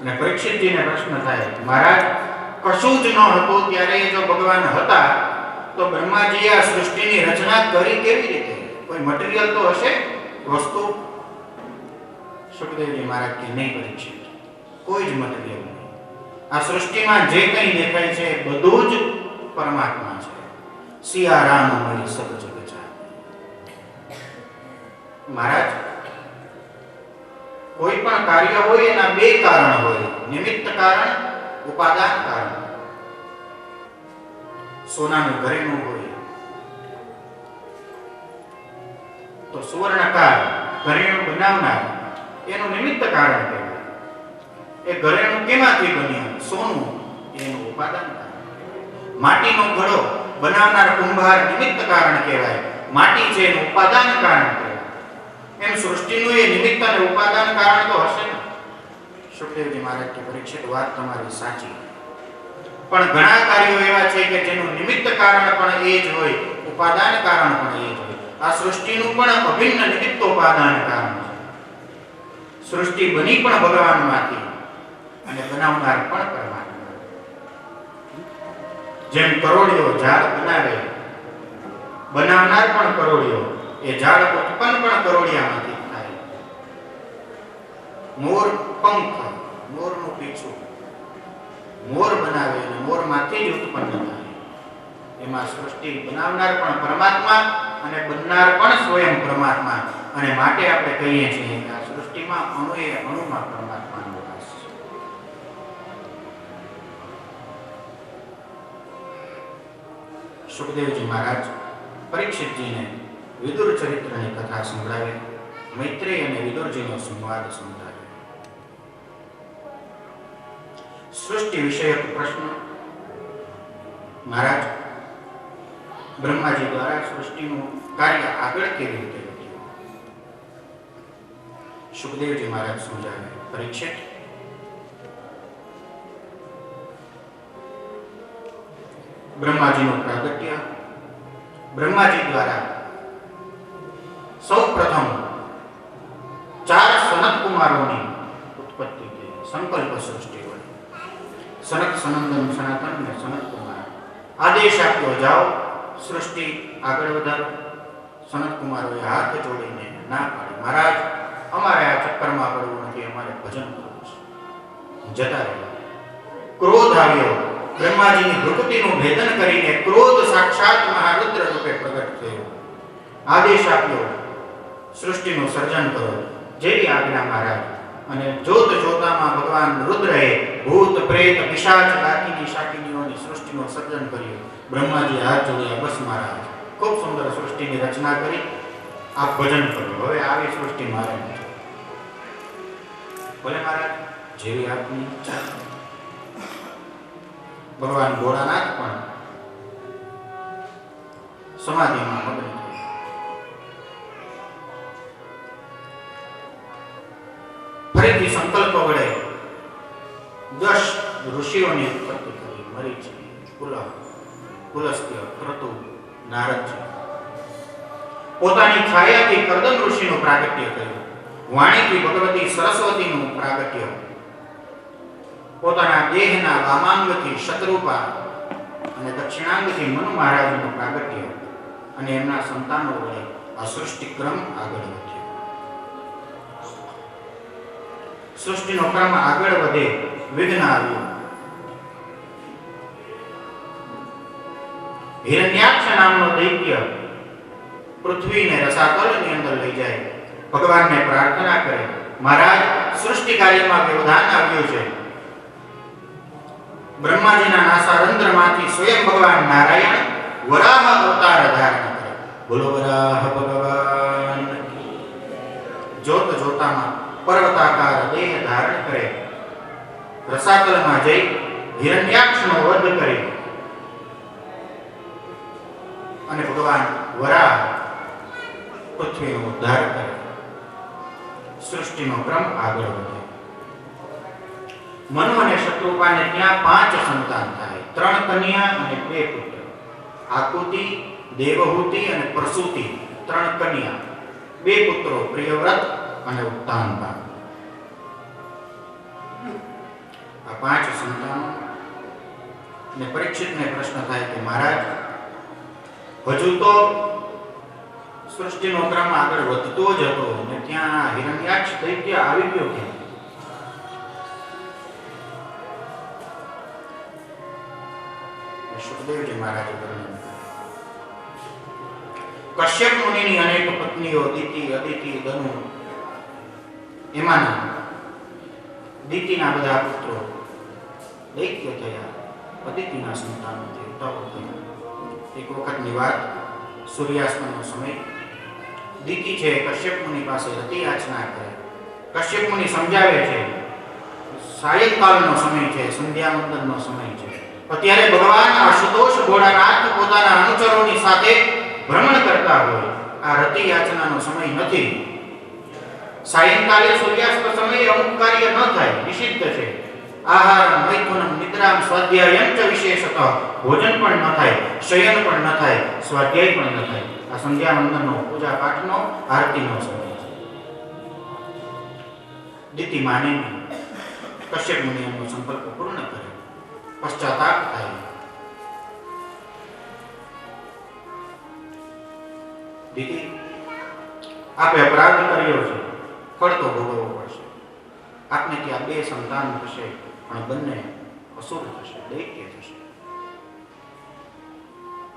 અને પરીક્ષિતજીને પ્રશ્ન થાય, મહારાજ કશું જ ન હતું ત્યારે જો ભગવાન હતા તો બ્રહ્માજીએ આ સૃષ્ટિની રચના કરી કેવી રીતે? કોઈ મટીરીયલ તો હશે, વસ્તુ? સુખદેવજી મહારાજ કે નહીં પરીક્ષિત, કોઈ જ મટીરીયલ નહીં. આ સૃષ્ટિમાં જે કંઈ દેખાય છે બધું જ પરમાત્મા છે. સિયારામ મળી સબ જગ ચાહે. મહારાજ કોઈ પણ કાર્ય હોય એના બે કારણ હોય, નિમિત્ત કારણ, ઉપાદાન કારણ. સોનાનું ઘરેણું હોય તો સુવર્ણકાર ઘરેણું બનાવનાર એનું નિમિત્ત કારણ કહેવાય. એ ઘરેણું કેમાંથી બન્યું? સોનું, એનું ઉપાદાન કારણ. માટીનો ઘડો બનાવનાર કુંભાર નિમિત્ત કારણ કહેવાય, માટી છે એનું ઉપાદાન કારણ કહેવાય. એમ સૃષ્ટિનું એ નિમિત્ત અને ઉપાદાન કારણ તો હશે ને. સુખદેવજી મહારાજ કે પરીક્ષિત, વાત તમારી સાચી, પણ ઘણા કાર્યો એવા છે કે જેનું નિમિત્ત કારણ પણ એ જ હોય, ઉપાદાન કારણ પણ એ જ હોય. આ સૃષ્ટિનું પણ અભિન્ન નિમિત્તોપાદાન કારણ છે. સૃષ્ટિ બની પણ ભગવાનમાંથી અને બનાવનાર પણ પરમાત્મા. જેમ કરોડિયો ઝાડ બનાવે, બનાવનાર પણ કરોડિયો, એ ઝાડ ઉત્પન્ન પણ કરોડિયામાંથી થાય. મોર પંખ, મોરનું પીછું મોર બનાવે અને મોરમાંથી જ ઉત્પન્ન થાય. એમાં સૃષ્ટિ બનાવનાર પણ પરમાત્મા અને બનનાર પણ સ્વયં પરમાત્મા. અને માટે આપણે કહીએ છીએ કે આ સૃષ્ટિમાં અણુએ અણુમાં પરમાત્માનો વાસ છે. સુખદેવજી મહારાજ પરીક્ષિતજીને વિદુર ચરિત્રની કથા સંભળાવે, મૈત્રેય અને વિદુરજીનો સંવાદ સંભળાવે. સૃષ્ટિ વિષયક પ્રશ્ન. મહારાજ બ્રહ્માજી દ્વારા સૃષ્ટિનું કાર્ય આગળ કેવી રીતે વધ્યું? સુખદેવજી મહારાજ સમજાવે, પરીક્ષિત બ્રહ્માજીનું પ્રાગટ્ય, બ્રહ્માજી દ્વારા સૌ પ્રથમ 4 સનત કુમારોની ઉત્પત્તિ થઈ. સંકલ્પ સૃષ્ટિ હોય. સનત, સનંદન, સનાતન અને સનત કુમાર. આદેશ આપ્યો, જાઓ સૃષ્ટિ આગળ વધારો. સનત કુમારોએ હાથ જોડીને ના પાડી, મહારાજ અમારે આ ચક્કરમાં પડવું નથી, અમારે ભજન કરવું છે, જતા રહ્યા. ક્રોધ આવ્યો, બ્રહ્માજીની ભૃકુટીનું ભેદન કરીને ક્રોધ સાક્ષાત મહારુદ્ર રૂપે પ્રગટ થયો. આદેશ આપ્યો, સૃષ્ટિનું સર્જન કરો, જેવી આજ્ઞા મહારાજ. અને જોત જોતામાં ભગવાન રુદ્રએ ભૂત, પ્રેત, પિશાચ, ડાકીની શાકીનીઓની સૃષ્ટિનું સર્જન કર્યું. બ્રહ્માજી હાથ જોડ્યા, બસ મહારાજ ખૂબ સુંદર સૃષ્ટિની રચના કરી, આપ ભજન કરો, હવે આવી સૃષ્ટિ મારે નથી. બોલે મહારાજ, જેવી આપની ઈચ્છા. ભગવાન ભોળાનાથ પણ સમાધિમાં મગ્ન થયા. ફરીથી સંકલ્પ વડે 10 ઋષિઓની ઉત્પત્તિ કરી. મરીચી, પુલહ, પુલસ્ત્ય, ક્રતુ, નારદજી. પોતાની છાયાથી કર્દમ ઋષિનું પ્રાગટ્ય કર્યું. વાણીથી ભગવતી સરસ્વતીનું પ્રાગટ્ય. પોતાના દેહના વામાંગથી શત્રુપા અને દક્ષિણાંગથી મનુ મહારાજનું પ્રાગટ્ય. અને એમના સંતાનો વડે આ સૃષ્ટિક્રમ આગળ વધ્યો. સૃષ્ટિનો ક્રમ આગળ વધે, વિઘ્ન આવ્યું. હિરણ્યાક્ષ નામનો દૈત્ય પૃથ્વીને રસાતલની અંદર લઈ જાય. ભગવાનને પ્રાર્થના કરે, મહારાજ સૃષ્ટિ કાર્યમાં વ્યવધાન આવ્યું છે. બ્રહ્માજીના નાસારંધ્રમાંથી સ્વયં ભગવાન નારાયણ વરાહ અવતાર ધારણ કરે. બોલો વરાહ ભગવાન. જોત જોતામાં પર્વતાકાર દેહ ધારણ કરે. રસાતલમાં જઈ હિરણ્યાક્ષનો વધ કરી અને ભગવાન વરાહ પૃથ્વીનો ઉદ્ધાર કરે. સૃષ્ટિનો ક્રમ આગળ વધે. મનુ અને શત્રુપાને ત્યાં 5 સંતાન થાય, 3 કન્યા અને 2 પુત્ર. આકુતિ, દેવહૂતિ અને પ્રસૂતિ 3 કન્યા, 2 પુત્રો પ્રિયવ્રત અને ઉત્તાનપાદ. આ 5 સંતાનો ને પરીક્ષિતને પ્રશ્ન થાય કે મહારાજ, હજુ તો સૃષ્ટિનો ક્રમ આગળ વધતો જ હતો ને ત્યાં હિરણ્યાક્ષ દૈત્ય આવી ગયો કે સુખદેવજી મહારાજે વર્ણન કશ્યપ મુનિની અનેક પત્નીઓ દિતિ, અદિતિ, દનુ, એમાંના દિતિના બધા પુત્રો દૈત્ય થયા, અદિતિના સંતાનો દેવતાઓ થયા. એક વખતની વાત, સૂર્યાસ્તનો સમય. દિતિ છે કશ્યપ મુનિ પાસે રતિ યાચના કરે. કશ્યપ મુનિ સમજાવે છે સાયંકાળનો સમય છે, સંધ્યાવંદનનો સમય છે. અત્યારે ભગવાન આશુતોષ ભોળાનાથ પોતાના અનુચરોની સાથે ભ્રમણ કરતા હોય, આ રતિ યાચનાનો સમય નથી. સાયંકાલે સૂર્યાસ્ત સમયે અમુક કાર્ય ન થાય, નિષિદ્ધ છે. આહાર, મૈથુનમ, નિદ્રામ, સ્વાધ્યાયં ચ વિશેષતઃ, ભોજન પણ ન થાય, શયન પણ ન થાય, સ્વાધ્યાય પણ ન થાય. આ સંધ્યાવંદનનો, પૂજા પાઠનો, આરતીનો સમય છે. દિતિ માને કશ્યપ મુનિ એમનો સંકલ્પ પૂર્ણ કરે, પશ્ચાતાપ થાય. દિતિ, આપે અપરાધ કર્યો છે, ફળ તો ભોગવવો પડશે. આપને ત્યાં 2 સંતાન થશે, પણ બંને અસુર થશે, દૈત્ય થશે.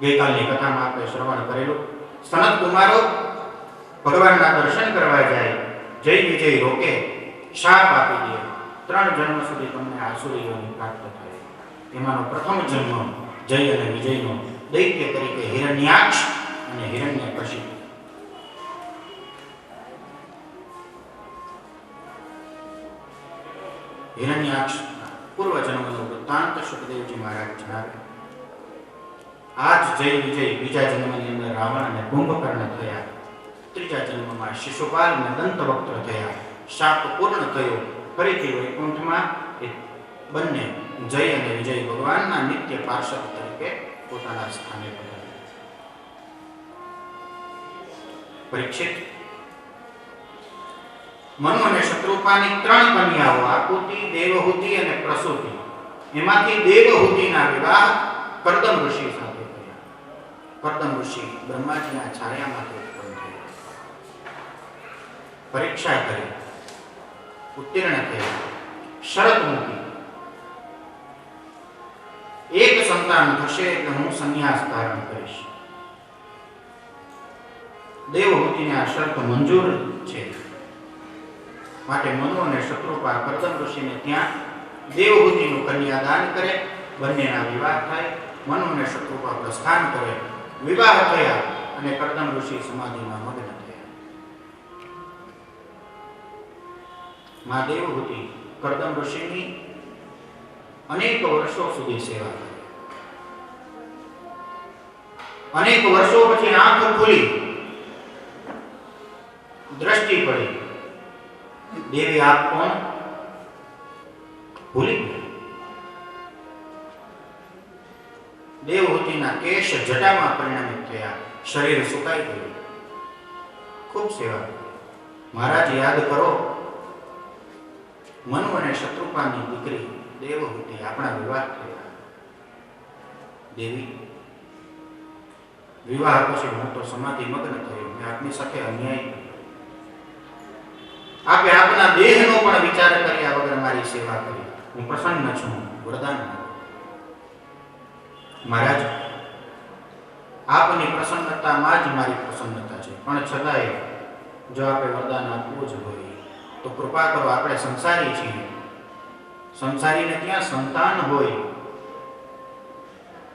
ગઈકાલની કથામાં આપણે શ્રવણ કરેલું. સનત કુમારો ભગવાનના દર્શન કરવા જાય, જય વિજય રોકે, શાપ આપી દે, 3 જન્મ સુધી તમને આસુરીઓની પ્રાપ્ત થાય. એમાંનો પ્રથમ જન્મ જય અને વિજયનો દૈત્ય તરીકે હિરણ્યાક્ષ અને હિરણ્યકશિપ. હિરણ્યાક્ષ પૂર્વ જન્મનો વૃત્તાંત સુખદેવજી મહારાજ જણાવે. આજ જય વિજય બીજા જન્મની અંદર રાવણ અને કુંભકર્ણ થયા. ત્રીજા જન્મમાં શિશુપાલ અને દંતવક્ત્ર થયા. શાપ પૂર્ણ થયો. ફરીથી વૈકુંઠમાં એ બંને જય અને વિજય ભગવાનના નિત્ય પાર્ષદ તરીકે પોતાના સ્થાને પધાર્યા. પરીક્ષિત, મનુ અને શત્રુપાની 3 કન્યાઓ, આકુતિ, દેવહૂતિ અને પ્રસૂતિ. એમાંથી દેવહૂતિના વિવાહ કર્દમ ઋષિ સાથે થયા. કર્દમ ઋષિ બ્રહ્માજીના છાયામાંથી ઉત્પન્ન થયા. પરીક્ષા કરી, ઉત્તીર્ણ થયા. શરત મૂકી, 1 સંતાન થશે એટલે હું સંન્યાસ ધારણ કરીશ. દેવહૂતિને આ શરત મંજૂર છે. માટે મનુ અને શત્રુપા કર્દમ ઋષિને ત્યાં દેવહૂતિનું કન્યાદાન કરે. બંનેના વિવાહ થાય. મનુ અને શત્રુપા પ્રસ્થાન કરે. વિવાહ થયા અને કર્દમ ઋષિ સમાધિમાં મગ્ન થયા. મા દેવહૂતિ કર્દમ ઋષિની અનેક વર્ષો સુધી સેવા કરી. અનેક વર્ષો પછી આંખ ખુલી, દ્રષ્ટિ પડી. દેવી આપ કોણ? ભૂલી ગઈ. દેવહૂતિના કેશ જટામાં પરિણમિત થયા. શરીર સુકાઈ ગયું. ખૂબ સેવા કરી. મહારાજ યાદ કરો, મનુ અને શત્રુપાની દીકરી દેવહૂતિ, આપણા વિવાહ થયા. દેવી, વિવાહ પછી હું તો સમાધિ મગ્ન થયો. મેં આપની સાથે અન્યાય કર્યો. આપે આપના દેહનો પણ વિચાર કર્યા વગર મારી સેવા કરી. હું પ્રસન્ન છું. વરદાન મહારાજ, આપની પ્રસન્નતામાં જ મારી પ્રસન્નતા છે. પણ છતાંય જો આપે વરદાન આપવું જ હોય તો કૃપા કરો. આપણે સંસારી છીએ. સંસારીને ત્યાં સંતાન હોય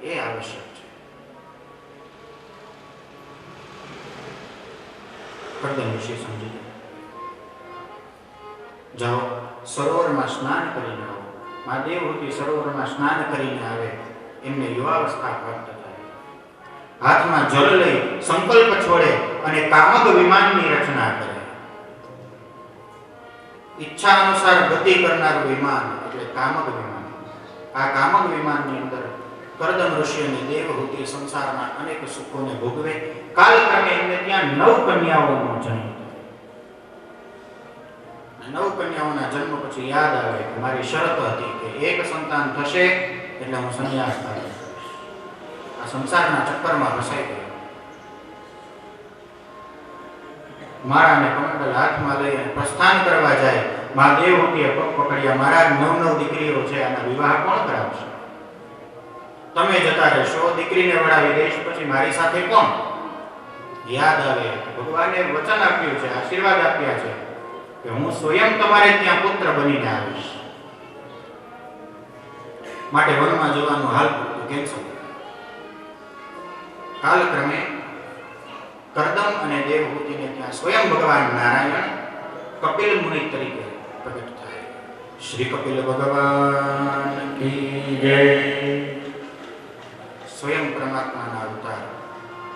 એ આવશ્યક છે. કર્દમ ઋષિ સમજી જાઓ, સરોવરમાં સ્નાન કરીને આવો. મા દેવહૂતિ સરોવરમાં સ્નાન કરીને આવે. એમને યુવાવસ્થા પ્રાપ્ત થાય. હાથમાં જલ લઈ સંકલ્પ છોડે અને કામક વિમાનની રચના કરે. ઈચ્છા અનુસાર ગતિ કરનારું વિમાન એટલે કામક વિમાન. આ કામક વિમાનની અંદર કર્દમ ઋષિ અને દેવહૂતિ સંસારના અનેક સુખોને ભોગવે. કાલક્રમે એમને ત્યાં 9 કન્યાઓનો જન્મ. નવ કન્યાઓના જન્મ પછી યાદ આવે કે મારી શરત હતી કે એક સંતાન થશે એટલે હું સંન્યાસ ધારણ કરીશ. આ સંસારના ચક્કરમાં ફસાઈ ગયો. માળાને કમંડલ હાથમાં લઈ અને પ્રસ્થાન કરવા જાય. મા દેવહૂતિએ પગ પકડ્યા, મહારાજ 9 દીકરીઓ છે, આના વિવાહ કોણ કરાવશે? તમે જતા રહેશો, દીકરીને વડાવી દઈશ, પછી મારી સાથે કોણ? યાદ આવે ભગવાને વચન આપ્યું છે, આશીર્વાદ આપ્યા છે કે હું સ્વયં તમારે ત્યાં પુત્ર બનીને આવીશ. માટે વનમાં જવાનું હાલ પૂરતું કેન્સલ. કાલક્રમે કરદમ અને દેવહૂતિને ત્યાં સ્વયં ભગવાન નારાયણ કપિલ મુનિ તરીકે પ્રગટ થાય. શ્રી કપિલ ભગવાન કી જય. સ્વયં પરમાત્માના અવતાર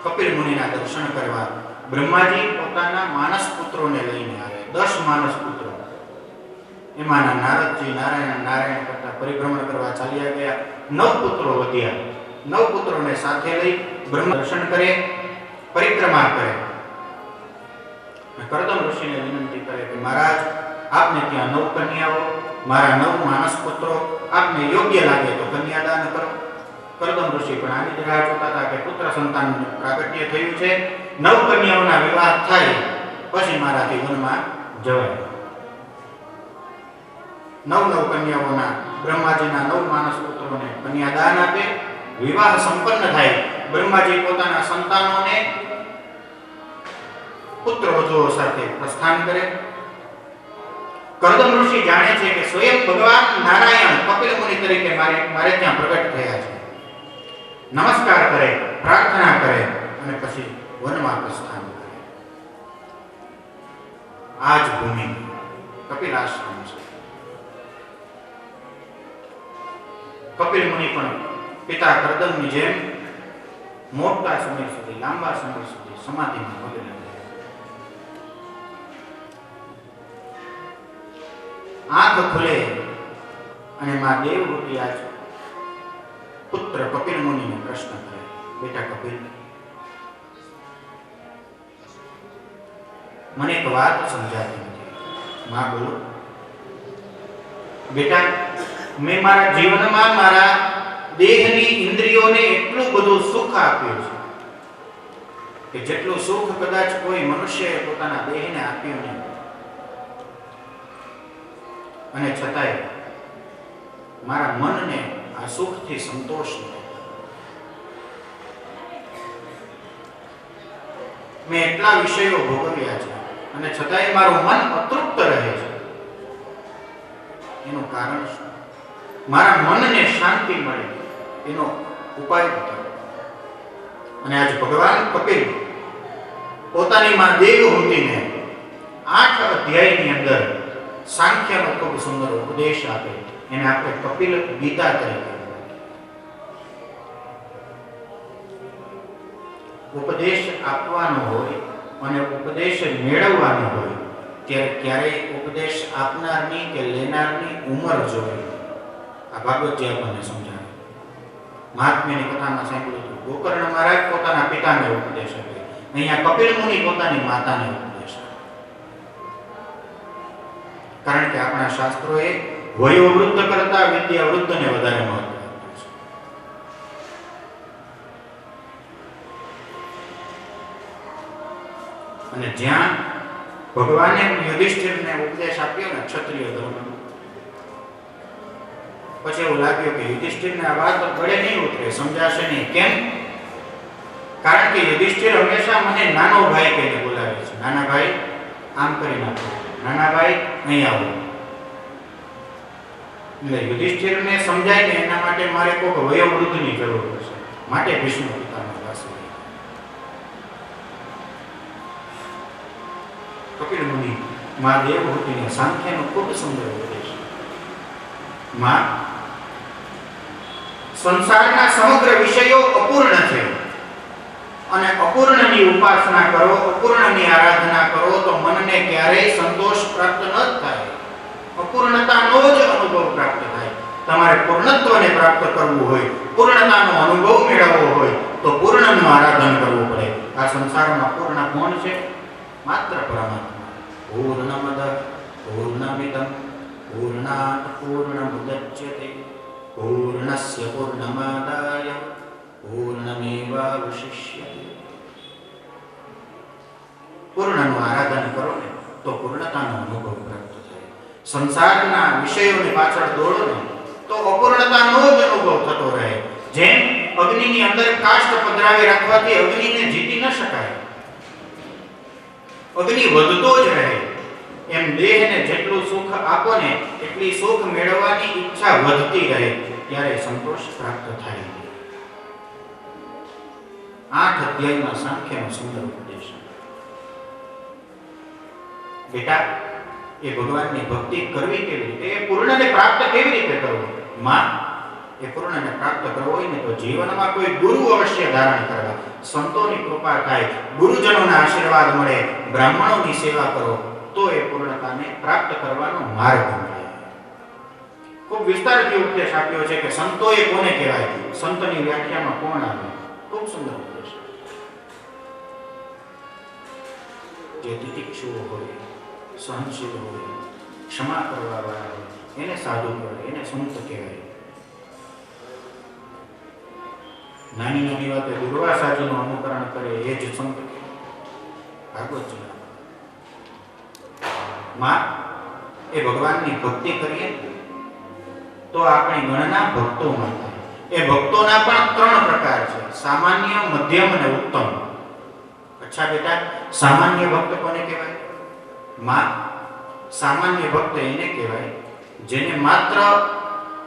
કપિલ મુનિના દર્શન કરવા બ્રહ્માજી પોતાના માનસ પુત્રોને લઈને આવે. 10 માનસ પુત્રો. એમાંના નારદજી નારાયણ કરતા પરિભ્રમણ કરવા ચાલ્યા ગયા. 9 પુત્રો વધ્યા. 9 પુત્રોને સાથે લઈ બ્રહ્મ દર્શન કરે, પરિક્રમા કરે. કરદમ ઋષિને વિનંતી કરે કે મહારાજ, આપને ત્યાં 9 કન્યાઓ, મારા 9 માનસ પુત્રો, આપને યોગ્ય લાગે તો કન્યાદાન કરો. કરદમ ઋષિ પણ આની જ રાહ જોતા હતા કે પુત્ર સંતાન પ્રાગટ્ય થયું છે, 9 કન્યાઓના વિવાહ થાય પછી મારાથી વનમાં જવાય. 9 કન્યાઓના બ્રહ્માજીના 9 માનસ પુત્રોને કન્યાદાન આપે. વિવાહ સંપન્ન થાય. બ્રહ્માજી પોતાના સંતાનોને પુત્ર વધુઓ સાથે પ્રસ્થાન કરે. કરદમ ઋષિ જાણે છે કે સ્વયં ભગવાન નારાયણ કપિલ મુનિ તરીકે મારે ત્યાં પ્રગટ થયા છે. નમસ્કાર કરે, પ્રાર્થના કરે અને પછી વનમાં પ્રસ્થાન કરે. આ જ ભૂમિ કપિલ આશ્રમ છે. કપિલ મુનિ પણ પિતા કરદમની જેમ મોટા સમય સુધી, લાંબા સમય સુધી સમાધિમાં મગ્ન રહ્યા. આંખ ખુલે અને મા દેવહૂતિ આજ પુત્ર કપિલ મુનિને પ્રશ્ન કરે, બેટા કપિલ, મને એક વાત સમજાતી નથી. મા બોલો. બેટા, મેં મારા જીવનમાં મારા દેહની ઇન્દ્રિયોને એટલું બધું સુખ આપ્યું છે કે જેટલું સુખ કદાચ કોઈ મનુષ્યએ પોતાના દેહને આપ્યું નહીં. અને છતાંય મારા મનને આ સુખથી સંતોષ નથી. મેં એટલા વિષયો ભોગવ્યા છે અને છતાંય મારું મન અતૃપ્ત રહે છે. એનું કારણ શું? મારા મનને શાંતિ મળે એનો ઉપાય બતાવો. અને આજ ભગવાન કપિલ પોતાની માં દેવહૂતિને 8 અધ્યાયની અંદર સાંખ્યનો ખૂબ સુંદર ઉપદેશ આપે. એને આપણે કપિલ ગીતા તરીકે ઉપદેશ આપવાનો હોય અને ઉપદેશ મેળવવાનો હોય ત્યારે ક્યારેય ઉપદેશ આપનારની કે લેનારની ઉંમર જોઈએ. આ ભાગવતજી આપણને સમજાવે. મહાત્મ્યની કથામાં સાંભળ્યું હતું, ગોકર્ણ મહારાજ પોતાના પિતાને ઉપદેશ આપે, અહીંયા કપિલ મુનિ પોતાની માતાને ઉપદેશ આપે. કારણ કે આપણા શાસ્ત્રોએ વયોવૃદ્ધ કરતા વિદ્યાવૃદ્ધને વધારે મહત્વ આપ્યું છે. અને જ્યાં ભગવાને યુધિષ્ઠિરને ઉપદેશ આપ્યો ને ક્ષત્રિય ધર્મનો, પછી એવું લાગ્યું કે યુધિષ્ઠિરને આ વાત ગળે નહીં ઉતરે, સમજાશે નહીં. કેમ? કારણ કે યુધિષ્ઠિર હંમેશા મને નાનો ભાઈ કહીને બોલાવે છે. નાના ભાઈ, આમ કરી નાખો, નાના ભાઈ અહીં આવો. એટલે યુધિષ્ઠિરને સમજાય કે એના માટે મારે કોઈક વયોવૃદ્ધની જરૂર પડશે. માટે ભીષ્મ પિતામહ પાસે કપિલ મુનિ મા દેવહૂતિને સાંખ્યનો ખૂબ સુંદર ઉપદેશ. માં, સંસારના સમગ્ર વિષયો અપૂર્ણ છે અને અપૂર્ણની ઉપાસના કરો, અપૂર્ણની આરાધના કરો તો મનને ક્યારેય સંતોષ પ્રાપ્ત ન થાય. અપૂર્ણતાનો જ અનુભવ પ્રાપ્ત થાય. તમારે પૂર્ણત્વને પ્રાપ્ત કરવું હોય, પૂર્ણતાનો અનુભવ મેળવવો હોય તો પૂર્ણનું આરાધન કરવું પડે. આ સંસારમાં પૂર્ણ કોણ છે? માત્ર પરમાત્મા. પૂર્ણમદ પૂર્ણમિદં પૂર્ણાત પૂર્ણમુદચ્યતે પૂર્ણસ્ય પૂર્ણમાદાય પૂર્ણમેવાવશિષ્યતે. પૂર્ણનું આરાધન કરો ને તો પૂર્ણતાનો અનુભવ પ્રાપ્ત થાય. સંસારના વિષયોની પાછળ દોડો ને તો અપૂર્ણતાનો જ અનુભવ થતો રહે. જેમ અગ્નિની અંદર કાષ્ઠ પધરાવી રાખવાથી અગ્નિને જીતી ન શકાય, અગ્નિ વધતો જ રહે, એમ દેહને જેટલું સુખ આપો ને એટલી સુખ મેળવવાની ઈચ્છા વધતી રહે, ત્યારે સંતોષ પ્રાપ્ત થાય. 8 અધ્યાયમાં સાંખ્યનો સુંદર ઉપદેશ. બેટા, એ ભગવાનની ભક્તિ કરવી કેવી રીતે, એ પૂર્ણને પ્રાપ્ત કેવી રીતે કરવું? માં, એ પૂર્ણને પ્રાપ્ત કરવો હોય ને તો જીવનમાં કોઈ ગુરુ અવશ્ય ધારણ કરવા, સંતોની કૃપા થાય, ગુરુજનોના આશીર્વાદ મળે, બ્રાહ્મણોની સેવા કરો તો એ પૂર્ણતાને પ્રાપ્ત કરવાનો માર્ગ મળે. ખૂબ વિસ્તારથી ઉપદેશ આપ્યો છે કે સંતોએ કોને કહેવાય, સંતની વ્યાખ્યામાં કોણ આવે. ખૂબ સુંદર ઉપદેશ. જે તિતિક્ષુઓ હોય, સહનશીલ હોય, ક્ષમા કરવા વાળા હોય, એને સાધુ કહેવાય, એને સંત કહેવાય. નાની નાની વાતે દુર્વાસાજીનું અનુકરણ કરે એ જ સંત કહેવાય. ભાગવતજી માં, એ ભગવાનની ભક્તિ કરીએ તો આપણી ગણના ભક્તોમાં થાય. એ ભક્તોના પણ 3 પ્રકાર છે, સામાન્ય, મધ્યમ અને ઉત્તમ. અચ્છા બેટા, સામાન્ય ભક્ત કોને કહેવાય? માં, સામાન્ય ભક્ત એને કહેવાય જેને માત્ર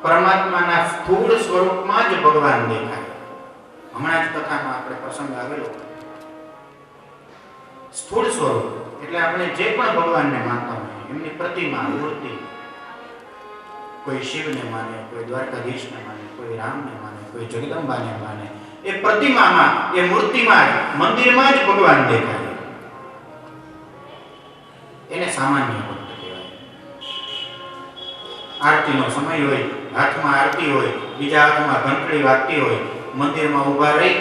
પરમાત્માના સ્થૂળ સ્વરૂપમાં જ ભગવાન દેખાય. હમણાં જ કથામાં આપણે પ્રસંગ આવેલો. સ્થૂળ સ્વરૂપ એટલે આપણે જે પણ ભગવાનને માનતા હોઈએ, એમની પ્રતિમા, મૂર્તિ, કોઈ શિવને માને, કોઈ દ્વારકાધીશને માને, કોઈ રામને માને, કોઈ જગદંબાને માને, એ પ્રતિમામાં, એ મૂર્તિમાં જ, મંદિરમાં જ ભગવાન દેખાય. એને સામાન્ય ભક્ત કહેવાય. આરતીનો સમય હોય, હાથમાં આરતી હોય, બીજા હાથમાં ઘંટડી વાગતી હોય, મંદિરમાં ઊભા રહી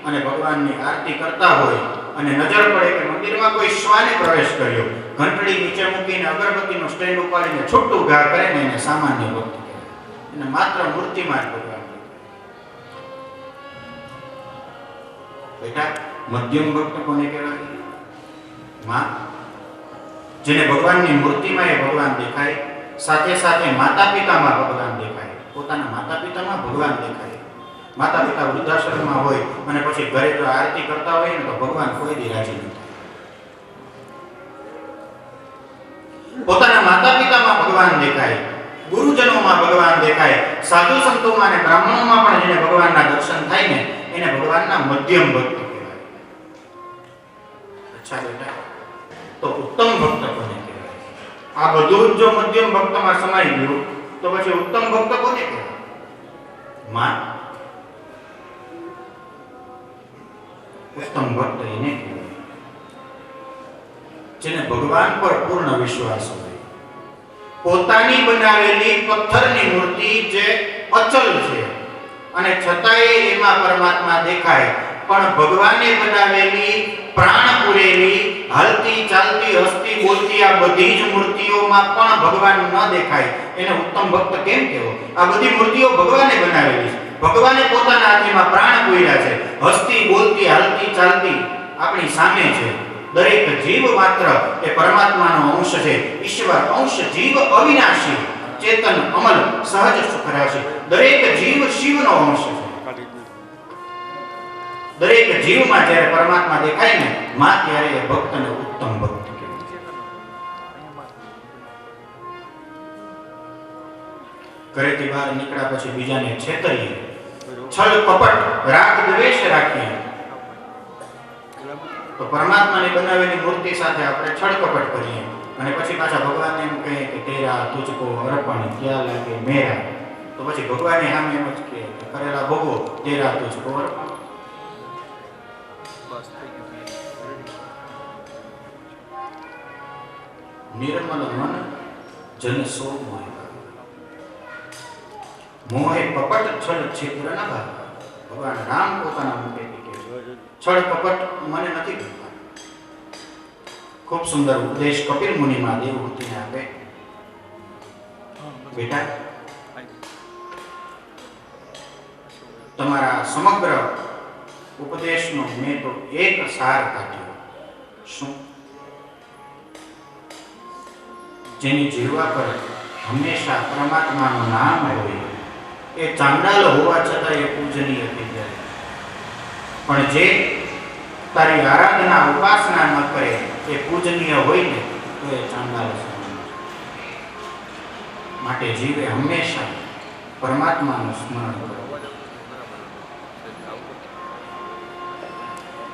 અને ભગવાનની આરતી કરતા હોય અને નજર પડે કે મંદિરમાં કોઈ શ્વાને પ્રવેશ કર્યો, ઘંટડી નીચે મૂકીને અગરબત્તીનો સ્ટેન્ડ ઉપાડીને છૂટું ઘા કરે ને એને સામાન્ય ભક્ત કહેવાય. એને માત્ર મૂર્તિમાં જ ભગવાન. બેટા, મધ્યમ ભક્ત કોને કહેવાય? માં, જેને ભગવાનની મૂર્તિમાં એ ભગવાન દેખાય, સાથે સાથે માતા પિતામાં ભગવાન દેખાય. પોતાના માતા પિતામાં ભગવાન દેખાય. માતા પિતા વૃદ્ધાશ્રમમાં હોય અને પછી ઘરે જો આરતી કરતા હોય ને તો ભગવાન કોઈ દી રાજી નહીં થાય. પોતાના માતા પિતામાં ભગવાન દેખાય, ગુરુજનોમાં ભગવાન દેખાય, સાધુ સંતોમાં અને બ્રાહ્મણોમાં પણ જેને ભગવાનના દર્શન થાય ને એને ભગવાનના મધ્યમ ભક્ત કહેવાય. અચ્છા બેટા, તો ઉત્તમ ભક્ત કોને કહેવાય? આ બધું જો મધ્યમ ભક્તમાં સમાઈ ગયું તો પછી ઉત્તમ ભક્ત કોને કહેવાય? માં, ઉત્તમ ભક્ત એને કહેવાય જેને ભગવાન પર પૂર્ણ વિશ્વાસ હોય. પોતાની બનાવેલી પથ્થરની મૂર્તિ જે અચલ છે અને છતાંય એમાં પરમાત્મા દેખાય, પણ ભગવાને બનાવેલી પ્રાણ પૂરેલી, હાલતી ચાલતી હસતી બોલતી આ બધી જ મૂર્તિઓમાં પણ ભગવાન ન દેખાય, એને ઉત્તમ ભક્ત કેમ કહેવો? આ બધી મૂર્તિઓ ભગવાને બનાવેલી છે, ભગવાને પોતાના હાથમાં પ્રાણ પૂર્યા છે, હસતી બોલતી હાલતી ચાલતી આપણી સામે છે. દરેક જીવ માત્ર એ પરમાત્માનો અંશ છે. ઈશ્વર અંશ, જીવ અવિનાશી, ચેતન, અમલ, સહજ સુખરાશી. દરેક જીવ શિવનો અંશ છે. દરેક જીવમાં જ્યારે પરમાત્મા દેખાય ને માં, ત્યારે એ ભક્તને ઉત્તમ ભક્ત કહેવાય. ઘરેથી બહાર નીકળ્યા પછી બીજાને છેતરીએ, છલ કપટ, રાગ દ્વેષ રાખીએ તો પરમાત્માની બનાવેલી મૂર્તિ સાથે આપણે છળ કપટ કરીએ અને પછી પાછા ભગવાનને એમ કહીએ કે તેરા તુજકો અર્પણ ક્યાં લાગે મેરા, તો પછી ભગવાનને સામે એમ જ કહે કે કરેલા ભોગો તેરા તુજકો અર્પણ. નિર્મલ મન જન સો મોહ, મોહે કપટ છળ છિદ્ર ન ભાગ. ભગવાન રામ પોતાના મુખે કહે છળ કપટ મને નથી ગમતા. ખૂબ સુંદર ઉપદેશ કપિલ મુનિમાં દેવહૂતિને આપે. બેટા, તમારા સમગ્ર ઉપદેશનો મેં તો એક સાર કાઢ્યો. શું? જેની જીરવા પર હંમેશા પરમાત્માનું નામ હોય એ ચાંડાલ હોવા છતાં એ પૂજનીય થઈ જાય. પણ જે તારી આરાધના ઉપાસના ન કરે એ પૂજનીય હોય ને તો એ ચાંડાલ સમાન. માટે જીવે હંમેશા પરમાત્માનું સ્મરણ કરો.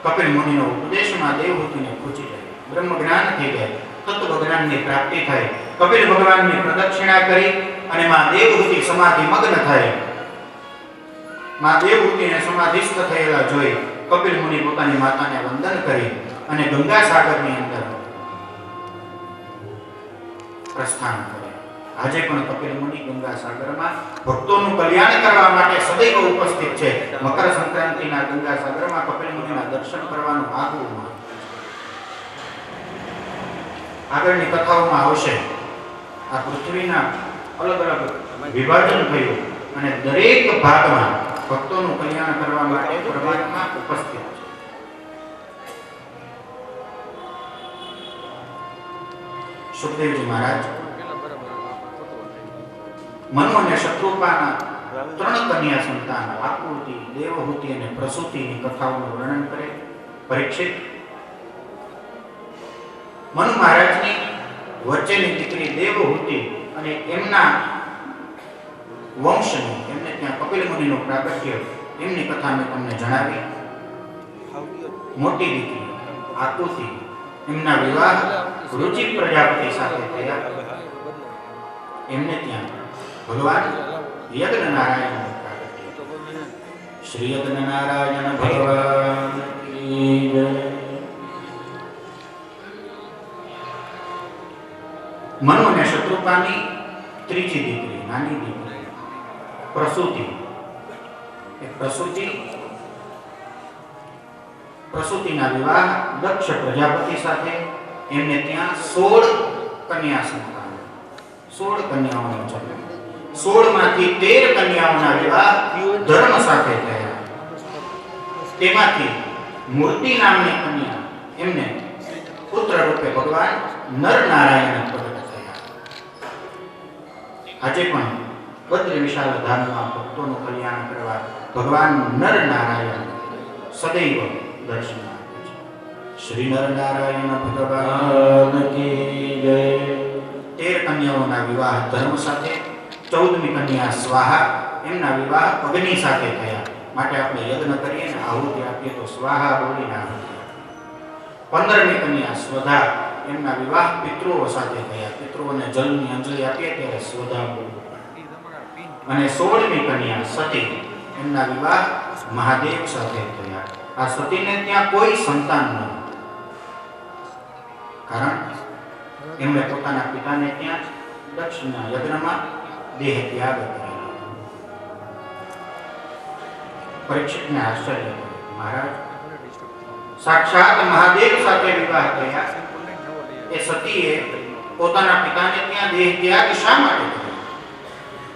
કપિલ મુનિનો ઉપદેશમાં દેવહૂતિને ખૂચી જાય, બ્રહ્મ જ્ઞાન થઈ જાય, તત્વ જ્ઞાનની પ્રાપ્તિ થાય. કપિલ ભગવાનની પ્રદક્ષિણા કરી અને માં દેવહૂતિ સમાધિ મગ્ન થાય. માં દેવહૂતિને સમાધિસ્થ થયેલા જોઈ કપિલ મુનિ પોતાની માતાને વંદન કરી અને ગંગા સાગરની અંદર પ્રસ્થાન કરે. આજે પણ કપિલ મુનિ ગંગા સાગરમાં ભક્તોનું કલ્યાણ કરવા માટે સદૈવ ઉપસ્થિત છે. મકર સંક્રાંતિના ગંગા સાગરમાં કપિલ મુનિના દર્શન કરવાનું આગવું. આગળની કથાઓમાં આવશે આ પૃથ્વીના અલગ અલગ વિભાજન થયું અને દરેક ભાગમાં ભક્તોનું કલ્યાણ કરવા માટે પરમાત્મા ઉપસ્થિત છે. સુખદેવજી મહારાજ મનુ અને શત્રુપાના 3 કન્યા સંતાન આકૃતિ, દેવહૂતિ અને પ્રસૂતિની કથાઓનું વર્ણન કરે. પરીક્ષિત મનુ મહારાજની વચ્ચેની દીકરી દેવહૂતિ અને એમના વંશની, એમને ત્યાં કપિલ મુનિનું પ્રાગટ્ય, એમની કથા મેં તમને જણાવી. મોટી દીકરી આકૃતિ, એમના વિવાહ રુચિ પ્રજાપતિ સાથે થયા. એમને ત્યાં ભગવાન યજ્ઞ નારાયણ પ્રાગટ્ય. શ્રી યજ્ઞ નારાયણ ભગવાન કી જય. મનુ અને શત્રુપાની ત્રીજી દીકરી, નાની દીકરી પ્રસૂતિ. એ પ્રસૂતિના વિવાહ દક્ષ પ્રજાપતિ સાથે. એમને ત્યાં 16 કન્યા સંતાન, 16 કન્યાઓનો જન્મ. 16 માંથી 13 કન્યાઓના વિવાહ ધર્મ સાથે થયા. તેમાંથી મૂર્તિ નામની કન્યા, એમને પુત્ર રૂપે ભગવાન નર નારાયણ પ્રગટ થયા. આજે પણ બદ્ર વિશાળ ધામમાં ભક્તોનું કલ્યાણ કરવા ભગવાન નર નારાયણ સદૈવ દર્શન આપે છે. શ્રી નર નારાયણ ભગવાન કી જય. 13 કન્યાઓના વિવાહ ધર્મ સાથે. 14મી કન્યા સ્વાહા, એમના વિવાહ અગ્નિ સાથે થયા. માટે આપણે યજ્ઞ કરીએ ને આહુતિ આપીએ તો સ્વાહા બોલીને આહુતિ. 15મી કન્યા સ્વધા, એમના વિવાહ પિતૃઓ સાથે થયા. પિતૃઓને જલની અંજલિ આપીએ ત્યારે સ્વધા બોલવું. અને 16મી કન્યા સતી, એમના વિવાહ મહાદેવ સાથે થયા. આ સતીને ત્યાં કોઈ સંતાન ન, કારણ એમણે પોતાના પિતાને ત્યાં દક્ષના યજ્ઞમાં દેહ ત્યાગ કરેલો. પરીક્ષિતને આશ્ચર્ય, મહારાજ સાક્ષાત મહાદેવ સાથે વિવાહ થયા, એ સતીએ પોતાના પિતાને ત્યાં દેહ ત્યાગ શા માટે કર્યો?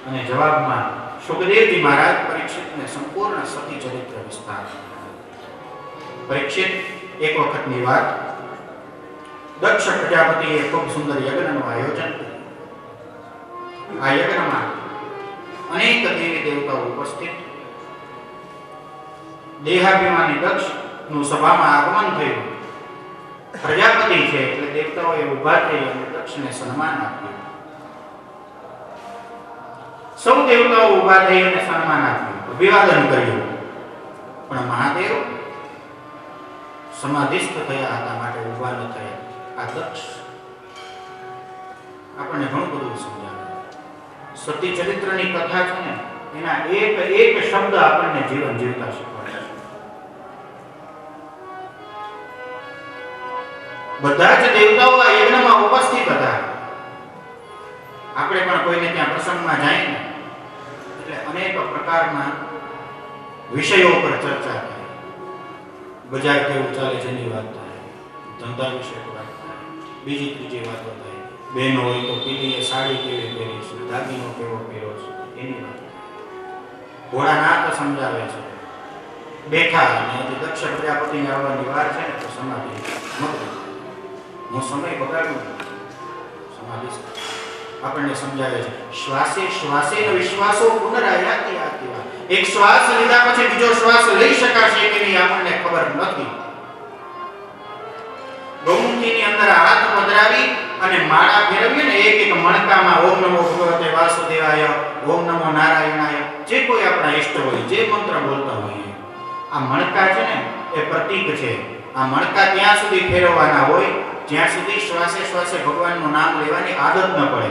અને જવાબમાં સુખદેવજી મહારાજ પરીક્ષિતને સંપૂર્ણ સતી ચરિત્ર વિસ્તાર. પરીક્ષિત, એક વખતની વાત, દક્ષ પ્રજાપતિએ ખૂબ સુંદર યજ્ઞનું આયોજન કર્યું. આ યજ્ઞમાં અનેક દેવી દેવતાઓ ઉપસ્થિત. દેહાભિમાની દક્ષ નું સભામાં આગમન થયું. પ્રજાપતિ છે એટલે દેવતાઓએ ઊભા થઈ અને દક્ષને સન્માન આપ્યું. સૌ દેવતાઓ ઊભા થઈ અને સન્માન આપ્યું, અભિવાદન કર્યું. પણ મહાદેવ સમાધિસ્થ થયા હતા માટે ઊભા ન થયા. આ દક્ષ આપણને ઘણું બધું સમજાવે. સતી ચરિત્રની કથા છે ને, એના એક એક શબ્દ આપણને જીવન જીવતા શીખવાડે છે. બધા જ દેવતાઓ આ યજ્ઞમાં ઉપસ્થિત હતા. આપણે પણ કોઈને ત્યાં પ્રસંગમાં જાય ને એટલે અનેક પ્રકારના વિષયો પર ચર્ચા થાય. બજાર કેવું ચાલે છે એની વાત થાય, ધંધા વિશે વાત થાય, બીજી ત્રીજી વાતો થાય, બેન હોય તો પીલીએ સાડી કેવી પહેરી છે, દાગીનો કેવો પહેર્યો છે, એની વાત. ભોળાનાથ સમજાવે છે બેઠા અને દક્ષ પ્રજાપતિને આવવાની વાર છે ને તો સમાધિ મત હું સમય બગાડું સમાધિ આપણને સમજાવે છે શ્વાસે શ્વાસે વિશ્વાસો પુનરાયાતિ આતીવા. એક શ્વાસ લીધા પછી બીજો શ્વાસ લઈ શકાશે કે નહીં આપણને ખબર નથી. ગૌમુખીની અંદર હાથ પધરાવી અને માળા ફેરવીએ ને એક એક મણકામાં ઓમ નમો ભગવતે વાસુદેવાય, ઓમ નમો નારાયણાય, જે કોઈ આપણા ઈષ્ટ હોય જે મંત્ર બોલતા હોઈએ, આ મણકા છે ને એ પ્રતીક છે. આ મણકા ત્યાં સુધી ફેરવવાના હોય જ્યાં સુધી શ્વાસે શ્વાસે ભગવાનનું નામ લેવાની આદત ન પડે.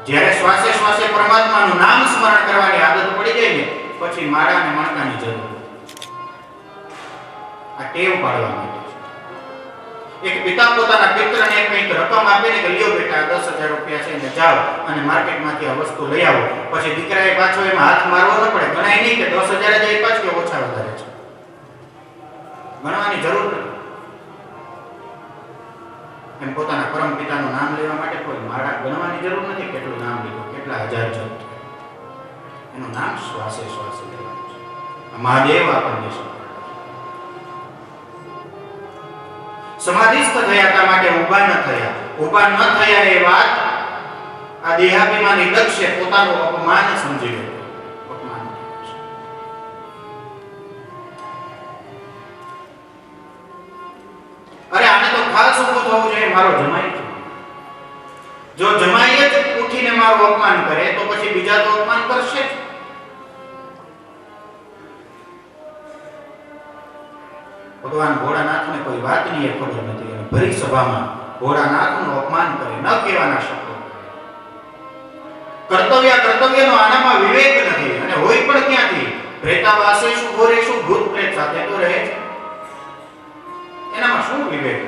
જ્યારે શ્વાસે શ્વાસે પરમાત્માનું નામ સ્મરણ કરવાની આદત પડી જાય ને પછી માળા અને મણકાની જરૂર. આ ટેવ પાડવા માટે એક પિતા પોતાના પુત્રને કંઈક રકમ આપે ને કે લ્યો બેટા 10,000 રૂપિયા છે ને જાઓ અને માર્કેટમાંથી આ વસ્તુ લઈ આવો. પછી દીકરાએ પાછો એમાં હાથ મારવો ન પડે. ગણાય નહીં કે 10,000 જ આપ્યા કે ઓછા વધારે છે, ગણવાની જરૂર નથી. એમ પોતાના પરમ પિતાનું નામ લેવા માટે કોઈ માળા ગણવાની જરૂર નથી કેટલું નામ લીધું, કેટલા હજાર જપ. એનું નામ શ્વાસે શ્વાસે લેવાનું છે. મહાદેવ આપણને સમાધિસ્થ થયા તા માટે ઊભા ન થયા. ઊભા ન થયા એ વાત આ દેહાભિમાની દક્ષે પોતાનું અપમાન સમજી લીધું. અપમાન. અરે આને તો ખાસ ઊભું થવું જોઈએ, મારો જમાઈ છે. જો જમાઈ જ ઉઠીને મારું અપમાન કરે તો પછી બીજા તો અપમાન કરશે જ. ભગવાન ભોળાનાથને કોઈ વાતની ખબર નથી અને ભરી સભામાં ભોળાનાથનું અપમાન કરે, ન કહેવાના શબ્દો. કર્તવ્યનો આનામાં વિવેક નથી અને હોય પણ ક્યાંથી? પ્રેતાવાસે શું ઘોરે શું ભૂત પ્રેત સાથે તો રહે છે, એનામાં શું વિવેક?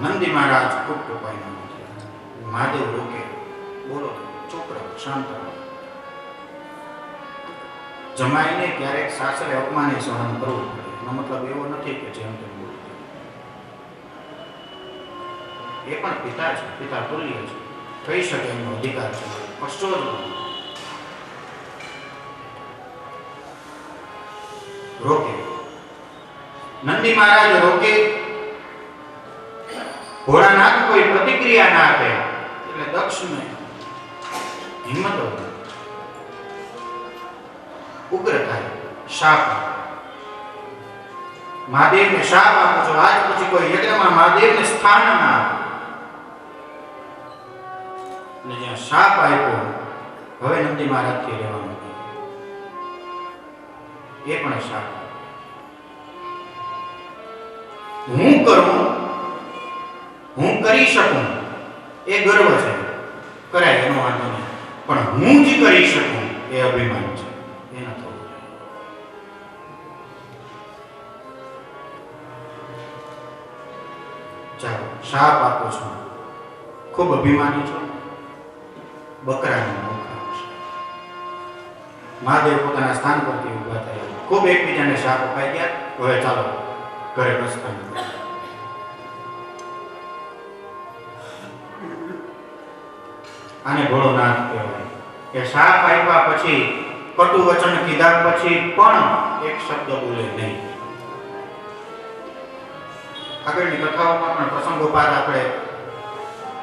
નંદી મહારાજ ખૂબ ટોપાઈ મહાદેવ રોકે, બોલો ચૂપ રહો, શાંત રહો. જમાઈને ક્યારેક સાસરે અપમાને સહન કરવું પડે. એનો મતલબ એવો નથી કે જેમ તેમ બોલવું. એ પણ પિતા છે, પિતા તુલ્ય છે, કહી શકે એમનો અધિકાર છે. કશો જ રોકે. નંદી મહારાજ રોકે, ભોળાનાથ કોઈ પ્રતિક્રિયા ના આપે એટલે દક્ષને હિંમત હોય, ઉગ્ર થાય, શાપ. મહાદેવને શાપ આપો છો, આજ પછી કોઈ યજ્ઞમાં મહાદેવને સ્થાન ના આપો. અને જ્યાં શાપ આપ્યો હવે નંદી મહારાજથી રહેવાનું એ પણ શાપ. હું કરું, હું કરી શકું એ ગર્વ છે, કરાય એનો વાંધો નહીં, પણ હું જ કરી શકું એ અભિમાન છે. ચાલો શાપ આપો છો, ખૂબ અભિમાની છો, બકરાની નોખ આવશે. મહાદેવ પોતાના સ્થાન પરથી ઉભા થયા, ખૂબ એકબીજાને શાપ અપાઈ ગયા. હવે ચાલો ઘરે પ્રસ્થાન કરો. આને ભોળોનાથ કહેવાય કે શાપ આપ્યા પછી, કટુ વચન કીધા પછી પણ એક શબ્દ બોલે નહીં. આગળની કથાઓમાં પણ પ્રસંગોપાત આપણે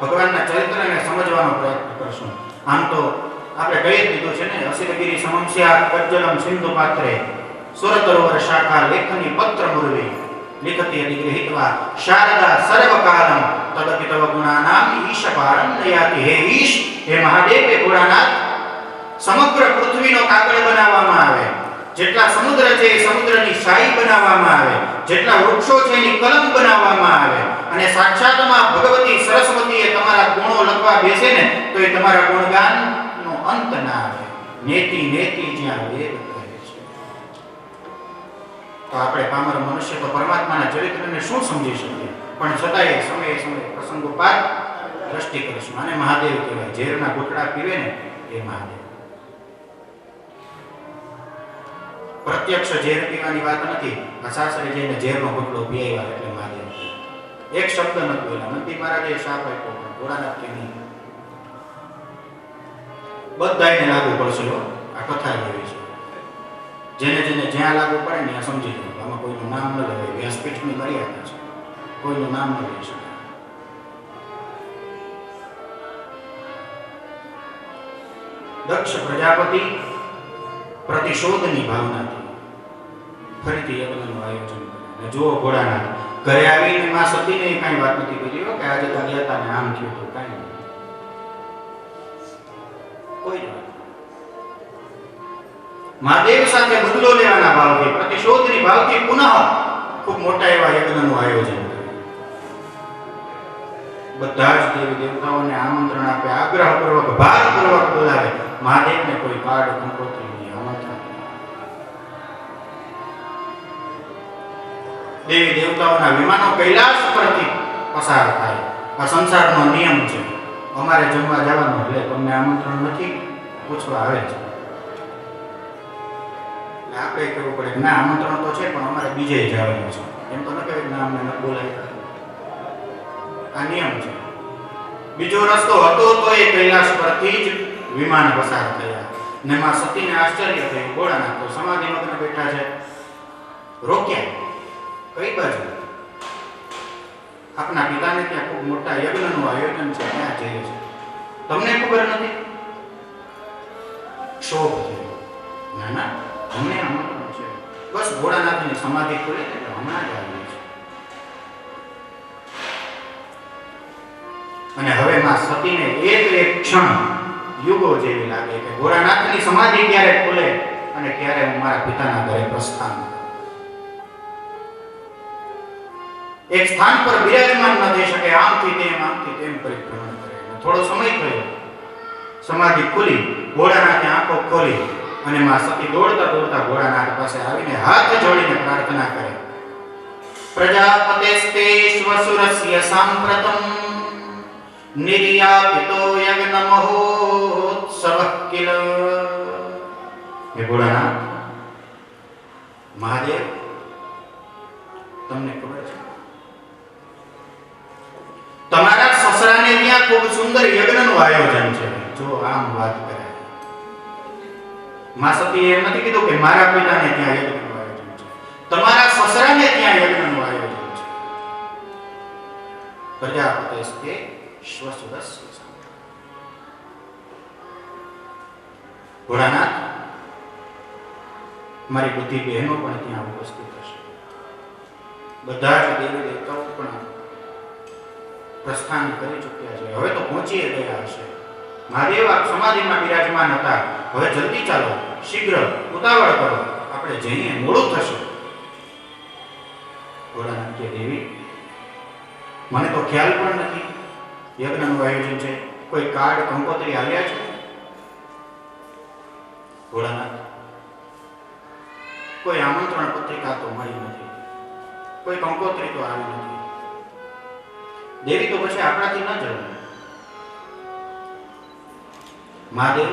ભગવાનના ચરિત્રને સમજવાનો પ્રયત્ન કરશું. આમ તો આપણે કહી જ દીધું છે ને, અસિરગીરી સમસ્યા કજ્જલમ સિંધુ પાત્રે સુરતરોવર શાખા લેખની પત્ર મુરવી લિખતી અધિગૃહિત્વા શારદા સર્વકાલમ તદપિ તવ ગુણાનામ ઈશપારમ નયાતિ. હે ઈશ, હે મહાદેવ, હે ભોળાનાથ, સમગ્ર પૃથ્વીનો કાગળ બનાવવામાં આવે, જેટલા સમુદ્ર છે એ સમુદ્રની શાહી બનાવવામાં આવે, જેટલા વૃક્ષો છે એની કલમ બનાવવામાં આવે, અને સાક્ષાતમાં ભગવતી સરસ્વતીએ તમારા ગુણો લખવા બેસે ને તો એ તમારા ગુણગાનનો અંત ના આવે. નેતિ નેતિ જ્યાં વેદ કહે છે. તો આપણે પામર મનુષ્ય તો પરમાત્માના ચરિત્રને શું સમજી શકીએ, પણ છતાંય સમયે સમયે પ્રસંગોપાત દ્રષ્ટિ કરીશું. આને મહાદેવ કહેવાય. ઝેરના ઘૂંટડા પીવે ને એ મહાદેવ. પ્રત્યક્ષ ઝેર પીવાની વાત નથી. આ સાસરે જઈને ઝેરનો ઘૂંટડો પીવ્યા એટલે મહાદેવ. એક શબ્દ નથી બોલ્યા. નંદી મહારાજે શાપ આપ્યો પણ ભોળાનાથ કે નહીં. બધાને લાગુ પડશે. આ કથા જેવી છે. જેને જેને જ્યાં લાગુ પડે ને ત્યાં સમજી લો. આમાં કોઈનું નામ ન લેવાય. વ્યાસપીઠની મર્યાદા છે. કોઈનું નામ ન લઈ શકાય. દક્ષ પ્રજાપતિ પ્રતિશોધની ભાવનાથી ફરીથી યજ્ઞનું આયોજન કરે. જુઓ ભોળાનાથ ઘરે આવીને માં સતીને કાંઈ વાત નથી કરી કે આજે તો ગયા હતા ને આમ થયું હતું. કાંઈ નહીં, કોઈ જ વાત. મહાદેવ સાથે બદલો લેવાના ભાવથી, પ્રતિશોધની ભાવથી પુનઃ ખૂબ મોટા એવા યજ્ઞનું આયોજન કર્યું. બધા જ દેવી દેવતાઓને આમંત્રણ આપે, આગ્રહપૂર્વક ભારપૂર્વક બોલાવે. મહાદેવને કોઈ કાર્ડ કંકોત્રીની આમંત્રણ. દેવી દેવતાઓના વિમાનો કૈલાસ પરથી પસાર થાય. આ સંસારનો નિયમ છે. અમારે જમવા જવાનું એટલે તમને આમંત્રણ નથી, પૂછવા આવે છે. આપણે કહેવું પડે કે ના આમંત્રણ તો છે પણ અમારે બીજે જવાનું છે. એમ તો ન કહેવાય ના અમને ન બોલાય. આ નિયમ છે. બીજો રસ્તો હતો તો એ કૈલાસ પરથી જ વિમાન પસાર થયા. ને માં સતીને આશ્ચર્ય થયું. ભોળાનાથ તો સમાધિમગ્ન બેઠા છે. રોક્યા. કઈ બાજુ? આપના પિતાને ત્યાં ખૂબ મોટા યજ્ઞનું આયોજન છે, ત્યાં જઈએ છે. તમને ખબર નથી? ક્ષોભ થયો. ના ના, અમને આમંત્રણ છે. બસ ભોળાનાથની સમાધિ ખોલી એટલે હમણાં જ આવીએ છીએ. અને હવે માં સતીને એક ક્ષણ યુગો જેવી લાગે કે ભોળાનાથની સમાધિ ક્યારે ખોલે અને ક્યારે હું મારા પિતાના ઘરે પ્રસ્થાન. એક સ્થાન પર બિરાજમાન ન થઈ શકે. આમથી તેમ પરિભ્રમણ કરે. થોડો સમય થયો, સમાધિ ખુલી, ભોળાનાથે આંખો ખોલી અને માં સતી દોડતા દોડતા ભોળાનાથ પાસે આવીને હાથ જોડીને પ્રાર્થના કરે. પ્રજાપતેસ્તે શ્વસુરસ્ય સાંપ્રતમ નિર્યાપિતો યજ્ઞ મહોત્સવ કિલ. હે ભોળાનાથ, મહાદેવ, તમને ખબર છે તમારા સસરાને ત્યાં ખૂબ સુંદર યજ્ઞનું આયોજન છે. જો આમ વાત કરે. માં સતીએ એમ નથી કીધું કે મારા પિતાને ત્યાં યજ્ઞનું આયોજન છે. તમારા સસરાને ત્યાં યજ્ઞનું આયોજન છે. પ્રજાપતેસ્તે શ્વસુરસ્ય. ભોળાનાથ, મારી બધી બહેનો પણ ત્યાં ઉપસ્થિત હશે. બધા જ દેવી દેવતાઓ પણ પ્રસ્થાન કરી ચૂક્યા છે. હવે તો પહોંચી ગયા હશે. મહાદેવ આપ સમાધિમાં બિરાજમાન હતા. હવે જલ્દી ચાલો, શીઘ્ર ઉતાવળ કરો, આપણે જઈએ, મોડું થશે. ભોળાનાથ કે દેવી, મને તો ખ્યાલ પણ નથી યજ્ઞનું આયોજન છે. કોઈ કાર્ડ કંકોત્રી આવ્યા છે? ભોળાનાથ, કોઈ આમંત્રણ પત્રિકા તો મળી નથી, કોઈ કંકોત્રી તો આવી નથી. દેવી, તો પછી આપણાથી ન જવું. મહાદેવ,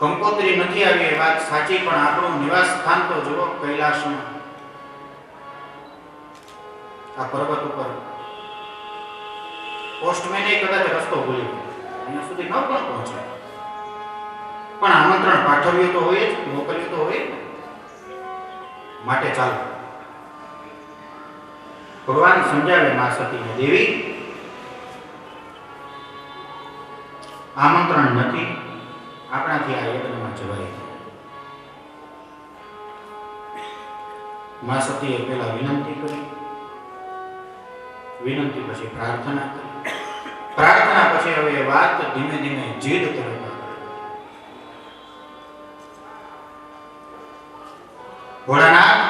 કંકોત્રી નથી આવી એ વાત સાચી, પણ આપણું નિવાસ સ્થાન તો જુઓ, કૈલાસમાં આ પર્વત ઉપર. પોસ્ટમેને કદાચ રસ્તો ભૂલી ગયો, અહીંયા સુધી ન પણ પહોંચે. પણ આમંત્રણ પાઠવ્યું તો હોય જ, મોકલ્યું તો હોય. માટે ચાલો. ભગવાન સમજાવે માં સતીને, દેવી, આમંત્રણ નથી, આપણાથી આ યજ્ઞમાં જવાય. માં સતીએ પહેલા વિનંતી કરી, વિનંતી પછી પ્રાર્થના કરી, પ્રાર્થના પછી હવે વાત ધીમે ધીમે જીદ તરફ. ભોળાનાથ,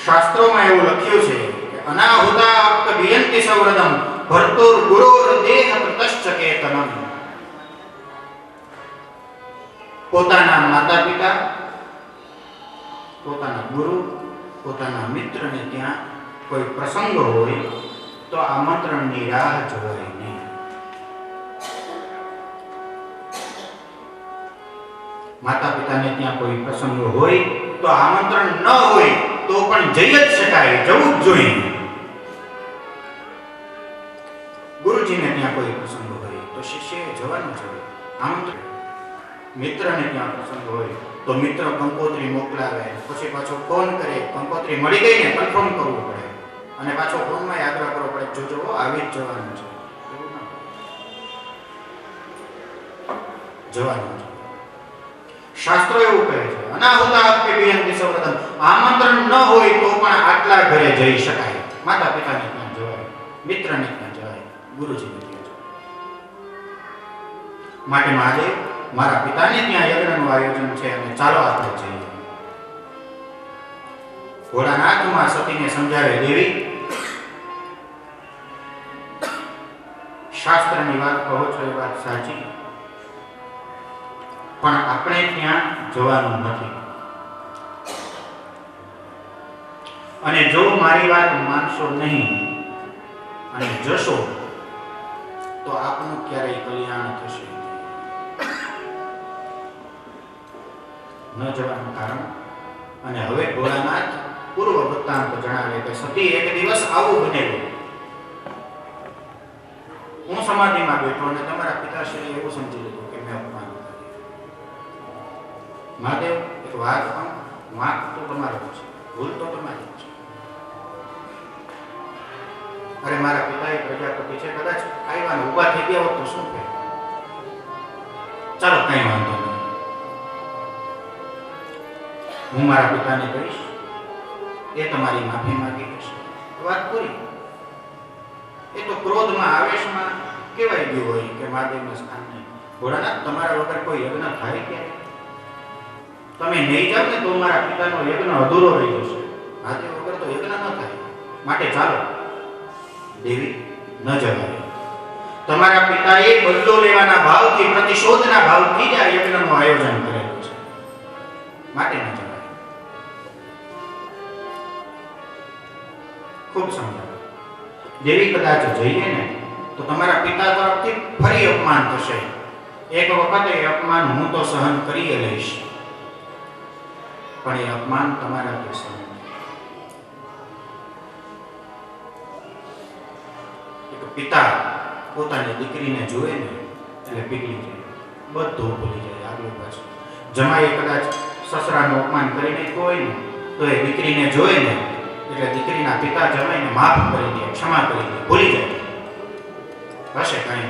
શાસ્ત્રોમાં એવું લખ્યું છે કે અનાહુતા બિયંતિ સૌરદમ ભર્તુર ગુરોર દેહ પ્રતશ્ચ કેતનમ. પોતાના માતા પિતા, પોતાના ગુરુ, પોતાના મિત્રને ત્યાં કોઈ પ્રસંગ હોય તો આમંત્રણની રાહ જોવાય નહીં. માતા પિતાને ત્યાં કોઈ પ્રસંગ હોય તો આમંત્રણ ન હોય તો પણ જઈ જ શકાય, જવું જ જોઈએ. શિષ્યએ જવાનું છે. આમંત્રણ મિત્રને ત્યાં પ્રસંગ હોય તો મિત્ર કંકોત્રી મોકલાવે, પછી પાછો ફોન કરે, કંકોત્રી મળી ગઈ ને કન્ફર્મ કરવું પડે, અને પાછો ફોનમાં આગ્રહ કરવો પડે, જોજો આવી જ જવાનું છે. એવું ના જવાનું છે. શાસ્ત્રો એવું કહે છે, અનાહુતા અપ્યયંતિ સવ્રતમ, આમંત્રણ ન હોય તો પણ આટલા ઘરે જઈ શકાય. માતા પિતાને ત્યાં જવાય, મિત્રને ત્યાં જવાય, ગુરુજીને ત્યાં જવાય. માટે મહાદેવ મારા પિતાને ત્યાં યજ્ઞનું આયોજન છે અને ચાલો આપણે જઈએ. ભોળાનાથમાં સતીને સમજાવે, દેવી શાસ્ત્રની વાત કહો છો એ વાત સાચી, પણ આપણે ત્યાં જવાનું નથી. અને જો મારી વાત માનશો નહીં અને જશો તો આપનું ક્યારેય કલ્યાણ થશે. ન જવાનું કારણ, અને હવે ભોળાનાથ પૂર્વ વૃત્તાંત જણાવે કે સતી એક દિવસ આવું બનેલું, હું સમાધિમાં બેઠો અને તમારા પિતાશ્રી એવું સમજી લીધું કે મેં અપમાન કર્યું. મહાદેવ એક વાત પણ, વાંક તો તમારો છે, ભૂલ તો તમારી છે. અરે મારા પિતા પ્રજાપતિ છે, કદાચ આવ્યા ઉભા થઈ ગયા હોત તો શું કહે? ચાલો કઈ વાંધો નહીં, હું મારા પિતાને કહીશ, એ તમારી માફી માંગી લેશે, વાત પૂરી. એ તો ક્રોધમાં આવેશમાં કહેવાય ગયું હોય કે મહાદેવનું સ્થાન નહીં. ભોળાનાથ તમારા વગર કોઈ યજ્ઞ થાય ક્યારે? તમે નહીં જાવ ને તો મારા પિતાનો યજ્ઞ અધૂરો રહી જશે. મહાદેવ વગર તો યજ્ઞ ન થાય. માટે ચાલો દેવી, ન જવાય. તમારા પિતાએ બદલો લેવાના ભાવથી, પ્રતિશોધના ભાવથી જ આ યજ્ઞનું આયોજન કરેલું છે, માટે ન જવાય. ખૂબ સમજાવે દેવી, કદાચ જઈએ ને તો તમારા પિતા તરફથી ફરી અપમાન થશે. એક વખત એ અપમાન હું તો સહન કરી લઈશ, પણ એ અપમાન તમારાથી સહન. એક પિતા પોતાની દીકરીને જોવે ને એટલે પીગળી જાય, બધું ભૂલી જાય, આગળ પાછું. જમાઈએ કદાચ સસરાનું અપમાન કરી નાખ્યું હોય ને તો એ દીકરીને જોઈ ને એટલે દીકરીના પિતા જમાઈને માફ કરી દે, ક્ષમા કરી દે, ભૂલી જાય. હશે કઈ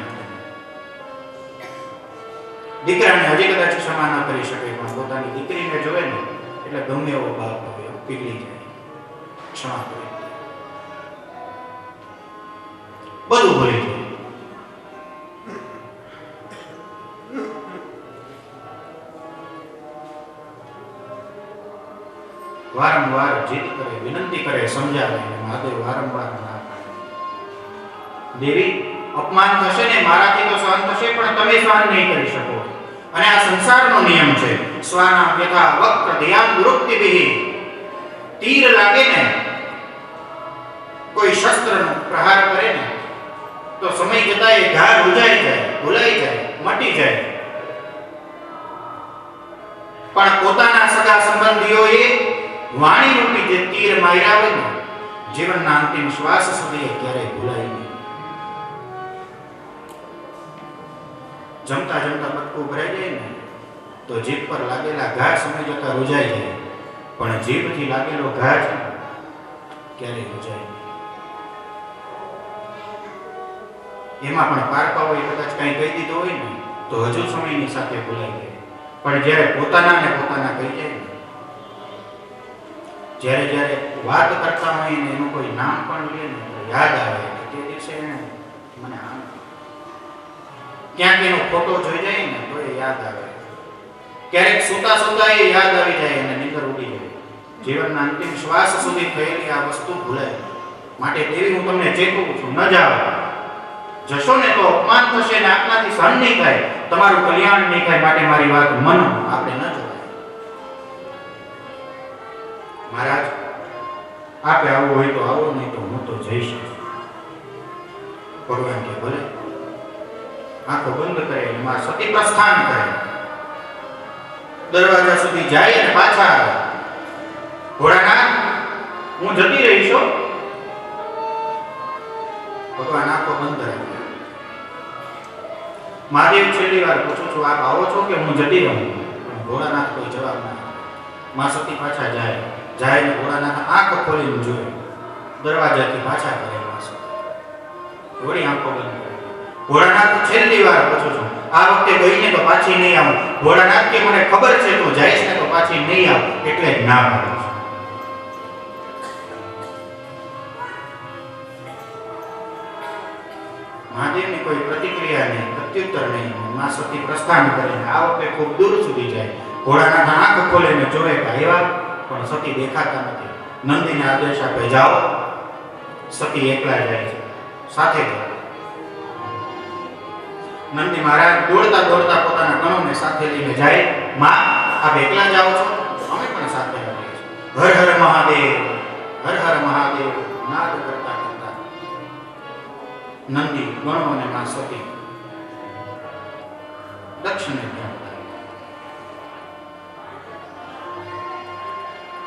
દીકરાને હજી કદાચ ક્ષમા ન કરી શકે, પણ પોતાની દીકરીને જોવે ને એટલે ગમે એવો બાપ હોય પીગળી જાય, ક્ષમા કરી દે, બધું ભૂલી જાય. વારંવાર જીદ કરે, વિનંતી કરે, સમજાવે, મહાદેવ વારંવાર ના પાડે. દેવી, અપમાન થશે ને મારાથી તો સહન થશે, પણ તમે સહન નહીં કરી શકો. અને આ સંસારનો નિયમ છે, સ્વાના યથા વક્ર ધ્યાન વૃત્તિભિ. તીર લાગે ને, કોઈ શસ્ત્રનો પ્રહાર કરે ને તો સમય જતા એ ઘા રૂજાઈ જાય, ભૂલાઈ જાય, મટી જાય. પણ પોતાના સગા સંબંધીઓએ વાણી રૂપી જે તીર માર્યા હોય ને, જીવનના અંતિમ શ્વાસ સુધી ક્યારેય ભૂલાય નહીં. જમતા જમતા બટકું ભરાઈ જાય ને તો જીભ પર લાગેલા ઘા સમય જતા રૂજાઈ જાય, પણ જીભથી લાગેલો ઘા છે ક્યારેય રૂજાય નહીં. એમાં પણ પારકાઓએ કદાચ કંઈ કહી દીધું હોય ને તો હજુ સમયની સાથે ભૂલાઈ જાય, પણ જ્યારે પોતાના ને પોતાના કહી જાય ને, જ્યારે જ્યારે વાત કરતા હોય ને એનું કોઈ નામ પણ લે ને તો યાદ આવે કે તે દિવસે મને આમ, ક્યાંક એનો ફોટો જોઈ જાય ને તો એ યાદ આવે. ક્યારેક સુતા સુતા એ યાદ આવી જાય અને નીંદર ઉડી જાય. જીવનના અંતિમ શ્વાસ સુધી થયેલી આ વસ્તુ ભૂલાય. માટે દેવી, હું તમને ચેતવું છું, ન જાઓ. જશો ને તો અપમાન થશે ને આપનાથી સહન નહીં થાય, તમારું કલ્યાણ નહીં થાય. માટે મારી વાત મનો, આપણે ન જવાય. મહારાજ, આપે આવવું હોય તો આવો, નહીં તો હું તો જઈશ. ભગવાન કે ભલે. આંખો બંધ કરે અને મારા સતી પ્રસ્થાન કરે, દરવાજા સુધી જાય અને પાછા આવે. ભોળાનાથ, હું જતી રહીશ. ભગવાન આંખો બંધ રાખે. મહાદેવ છેલ્લી વાર પૂછું છું, આપ આવો છો કે હું જતી રહું? પણ ભોળાનાથ કોઈ જવાબ ના આપે. માં સતી પાછા જાય ને ભોળાનાથ આંખ ખોલીને જોયે, દરવાજાથી પાછા કરે માં સતી વળી આંખો બંધ કરે. ભોળાનાથ છેલ્લી વાર પૂછું છું, આ વખતે ગઈને તો પાછી નહીં આવું. ભોળાનાથ કે મને ખબર છે તું જઈશ ને તો પાછી નહીં આવ, એટલે જ ના પાડું છું. મહાદેવની કોઈ પ્રતિક્રિયા નહીં, પ્રત્યુત્તર નહીં. માં સતી પ્રસ્થાન કરીને આ વખતે ખૂબ દૂર સુધી જાય. ઘોડાના આંખ ખોલીને જોવે કે આવ્યા, પણ સતી દેખાતા નથી. નંદીને આદેશ આપે, જાઓ. સતી એકલા જાય છે, સાથે જાય. નંદી મહારાજ દોડતા દોડતા પોતાના ગણોને સાથે લઈને જાય. માં આપ એકલા જાઓ છો? અમે પણ સાથે આવીએ છીએ. હર હર મહાદેવ, હર હર મહાદેવ નાદ કરતા કરતા નંદી ગણો અને માં સતી દક્ષિણે ધ્યાન થાય.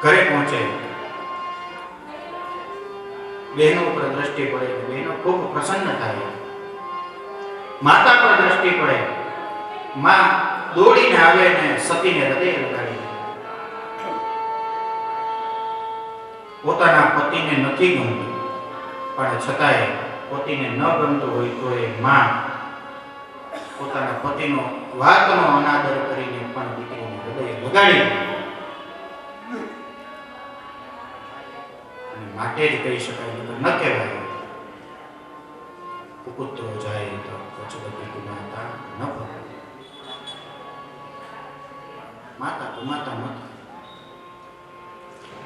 ઘરે પહોંચે, બહેનો ઉપર દ્રષ્ટિ પડે, બહેનો ખૂબ પ્રસન્ન થાય. માતા પર દ્રષ્ટિ પડે, માં દોડીને આવે ને સતીને હૃદય લગાડી. પોતાના પતિને નથી ગમતું, પણ છતાંય પતિને ન ગમતું હોય તો એ માં પોતાના પતિનો વાતનો અનાદર કરીને પણ દીકરીને હૃદય લગાડી. અને માટે જ કહી શકાય, ન કહેવાય. કુપુત્રો જાય તો પચવતી માતા ન ભરે. માતા તો માતા મત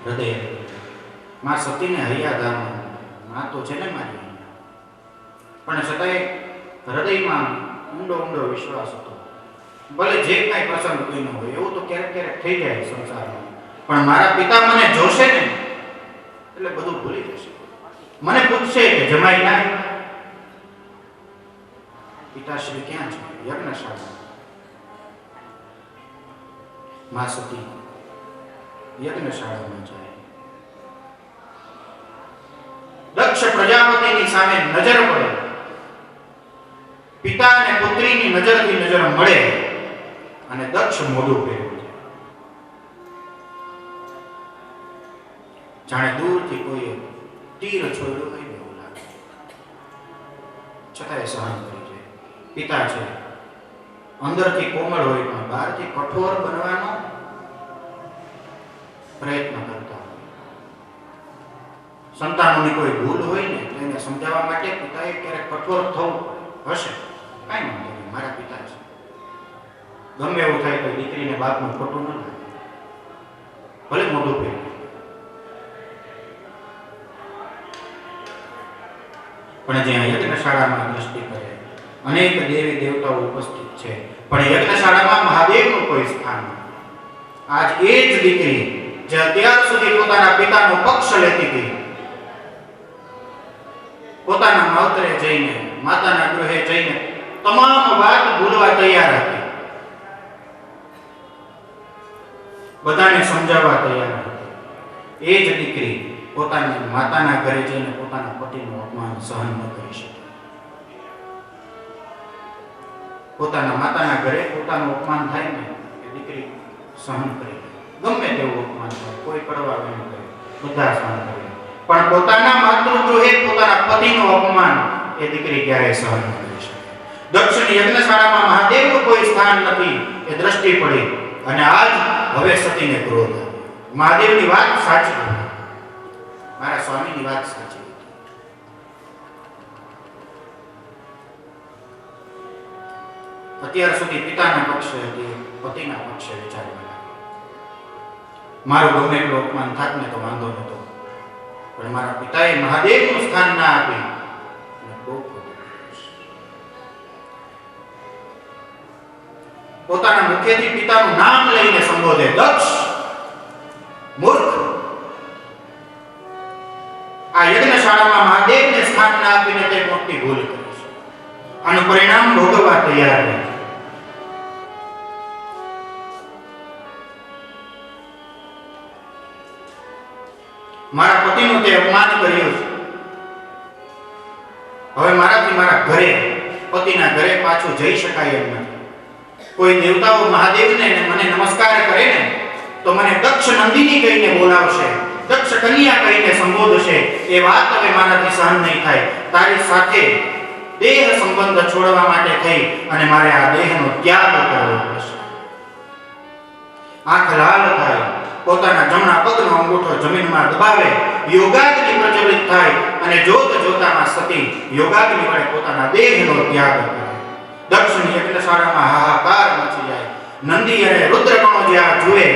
હૃદય. માં સતીને હૈયાધામ, માં તો છે ને મારી, પણ છતાંય હૃદયમાં ઊંડો ઊંડો વિશ્વાસ હતો. ભલે જે કાંઈ પ્રસંગ કોઈ ન હોય, એવું તો ક્યારેક ક્યારેક થઈ જાય સંસારમાં, પણ મારા પિતા મને જોશે ને એટલે બધું ભૂલી જશે. મને પૂછશે કે જમાઈ ના પિતાશ્રી ક્યાં છે? યજ્ઞશાળા. માં સતી યજ્ઞશાળામાં જાય. દક્ષ પ્રજાપતિની સામે નજર પડે, પિતા અને પુત્રીની નજરથી નજર મળે અને દક્ષ મોઢું ફેરવે છે. જાણે દૂરથી કોઈ તીર છોડ્યો હોય એવું લાગે, છતાંય સહન કરી જાય. પિતા છે, અંદરથી કોમળ હોય પણ બહારથી કઠોર બનવાનો પ્રયત્ન કરતા હોય. સંતાનોની કોઈ ભૂલ હોય ને એને સમજાવવા માટે પિતાએ ક્યારેક કઠોર થવું હશે. કાંઈ વાંધો નહીં, મારા પિતા છે. ગમે એવું થાય તો દીકરીને બાપનું ખોટું ન લાગે, ભલે મોઢું ફેરવે. પણ જ્યાં યજ્ઞશાળામાં દ્રષ્ટિ કરે, અનેક દેવી દેવતાઓ ઉપસ્થિત છે, પણ યજ્ઞશાળામાં મહાદેવનું કોઈ સ્થાન નથી. આજ એ જ દીકરી જે અત્યાર સુધી પોતાના પિતાનો પક્ષ લેતી હતી, પોતાના માવતરે જઈને, માતાના ગૃહે જઈને તમામ વાત ભૂલવા તૈયાર હતી, બધાને સમજાવવા તૈયાર હતી. એ જ દીકરી પોતાની માતાના ઘરે જઈને પોતાના પતિનું અપમાન સહન ન કરી શકે. પોતાના માતાના ઘરે પોતાનું અપમાન થાય ને એ દીકરી સહન કરી લે. ગમે તેવું અપમાન થાય, કોઈ પડવા ન કરે, બધા સહન કરે. પણ પોતાના માતૃગૃહે પોતાના પતિનું અપમાન એ દીકરી ક્યારેય સહન ન કરી શકે. દક્ષિણ યજ્ઞશાળામાં મહાદેવનું કોઈ સ્થાન નથી એ દ્રષ્ટિ પડી અને આજ હવે સતીને ક્રોધ આવ્યો. મહાદેવની વાત સાચી હતી, મારા સ્વામીની વાત સાચી હતી. અત્યાર સુધી પિતાના પક્ષે હતી, પતિના પક્ષે વિચારવા લાગી. મારું ગમે એટલું અપમાન થાત ને તો વાંધો નતો, પણ મારા પિતાએ મહાદેવનું સ્થાન ના આપી. પોતાના મુખેથી પિતાનું નામ લઈને સંબોધે, દક્ષ મૂર્ખ. આ યજ્ઞશાળામાં મહાદેવને સ્થાન ના આપીને તે મોટી ભૂલ કરી છે. આનું પરિણામ ભોગવવા તૈયાર નથી. મારા પતિનું તે અપમાન કર્યું છે, હવે મારાથી મારા ઘરે પતિના ઘરે પાછું જઈ શકાય એમ નથી. કોઈ દેવતાઓ મહાદેવને મને નમસ્કાર કરે ને તો મને દક્ષ નંદિની કહીને બોલાવશે, દક્ષ કન્યા કહીને સંબોધશે. એ વાત હવે મારાથી સહન નહીં થાય. તારી સાથે દેહ સંબંધ છોડવા માટે થઈ અને મારે આ દેહનો ત્યાગ કરવો પડશે. આંખ લાલ થાય, પોતાના જમણા પગનો અંગૂઠો જમીનમાં દબાવે, યોગાગ્નિ પ્રજ્વલિત થાય અને જોત જોતામાં સતી યોગાગ્નિ વડે પોતાના દેહનો ત્યાગ કરે. દક્ષની યજ્ઞશાળામાં હાહાકાર મચી જાય. નંદી અને રુદ્રગણો જે આ જુએ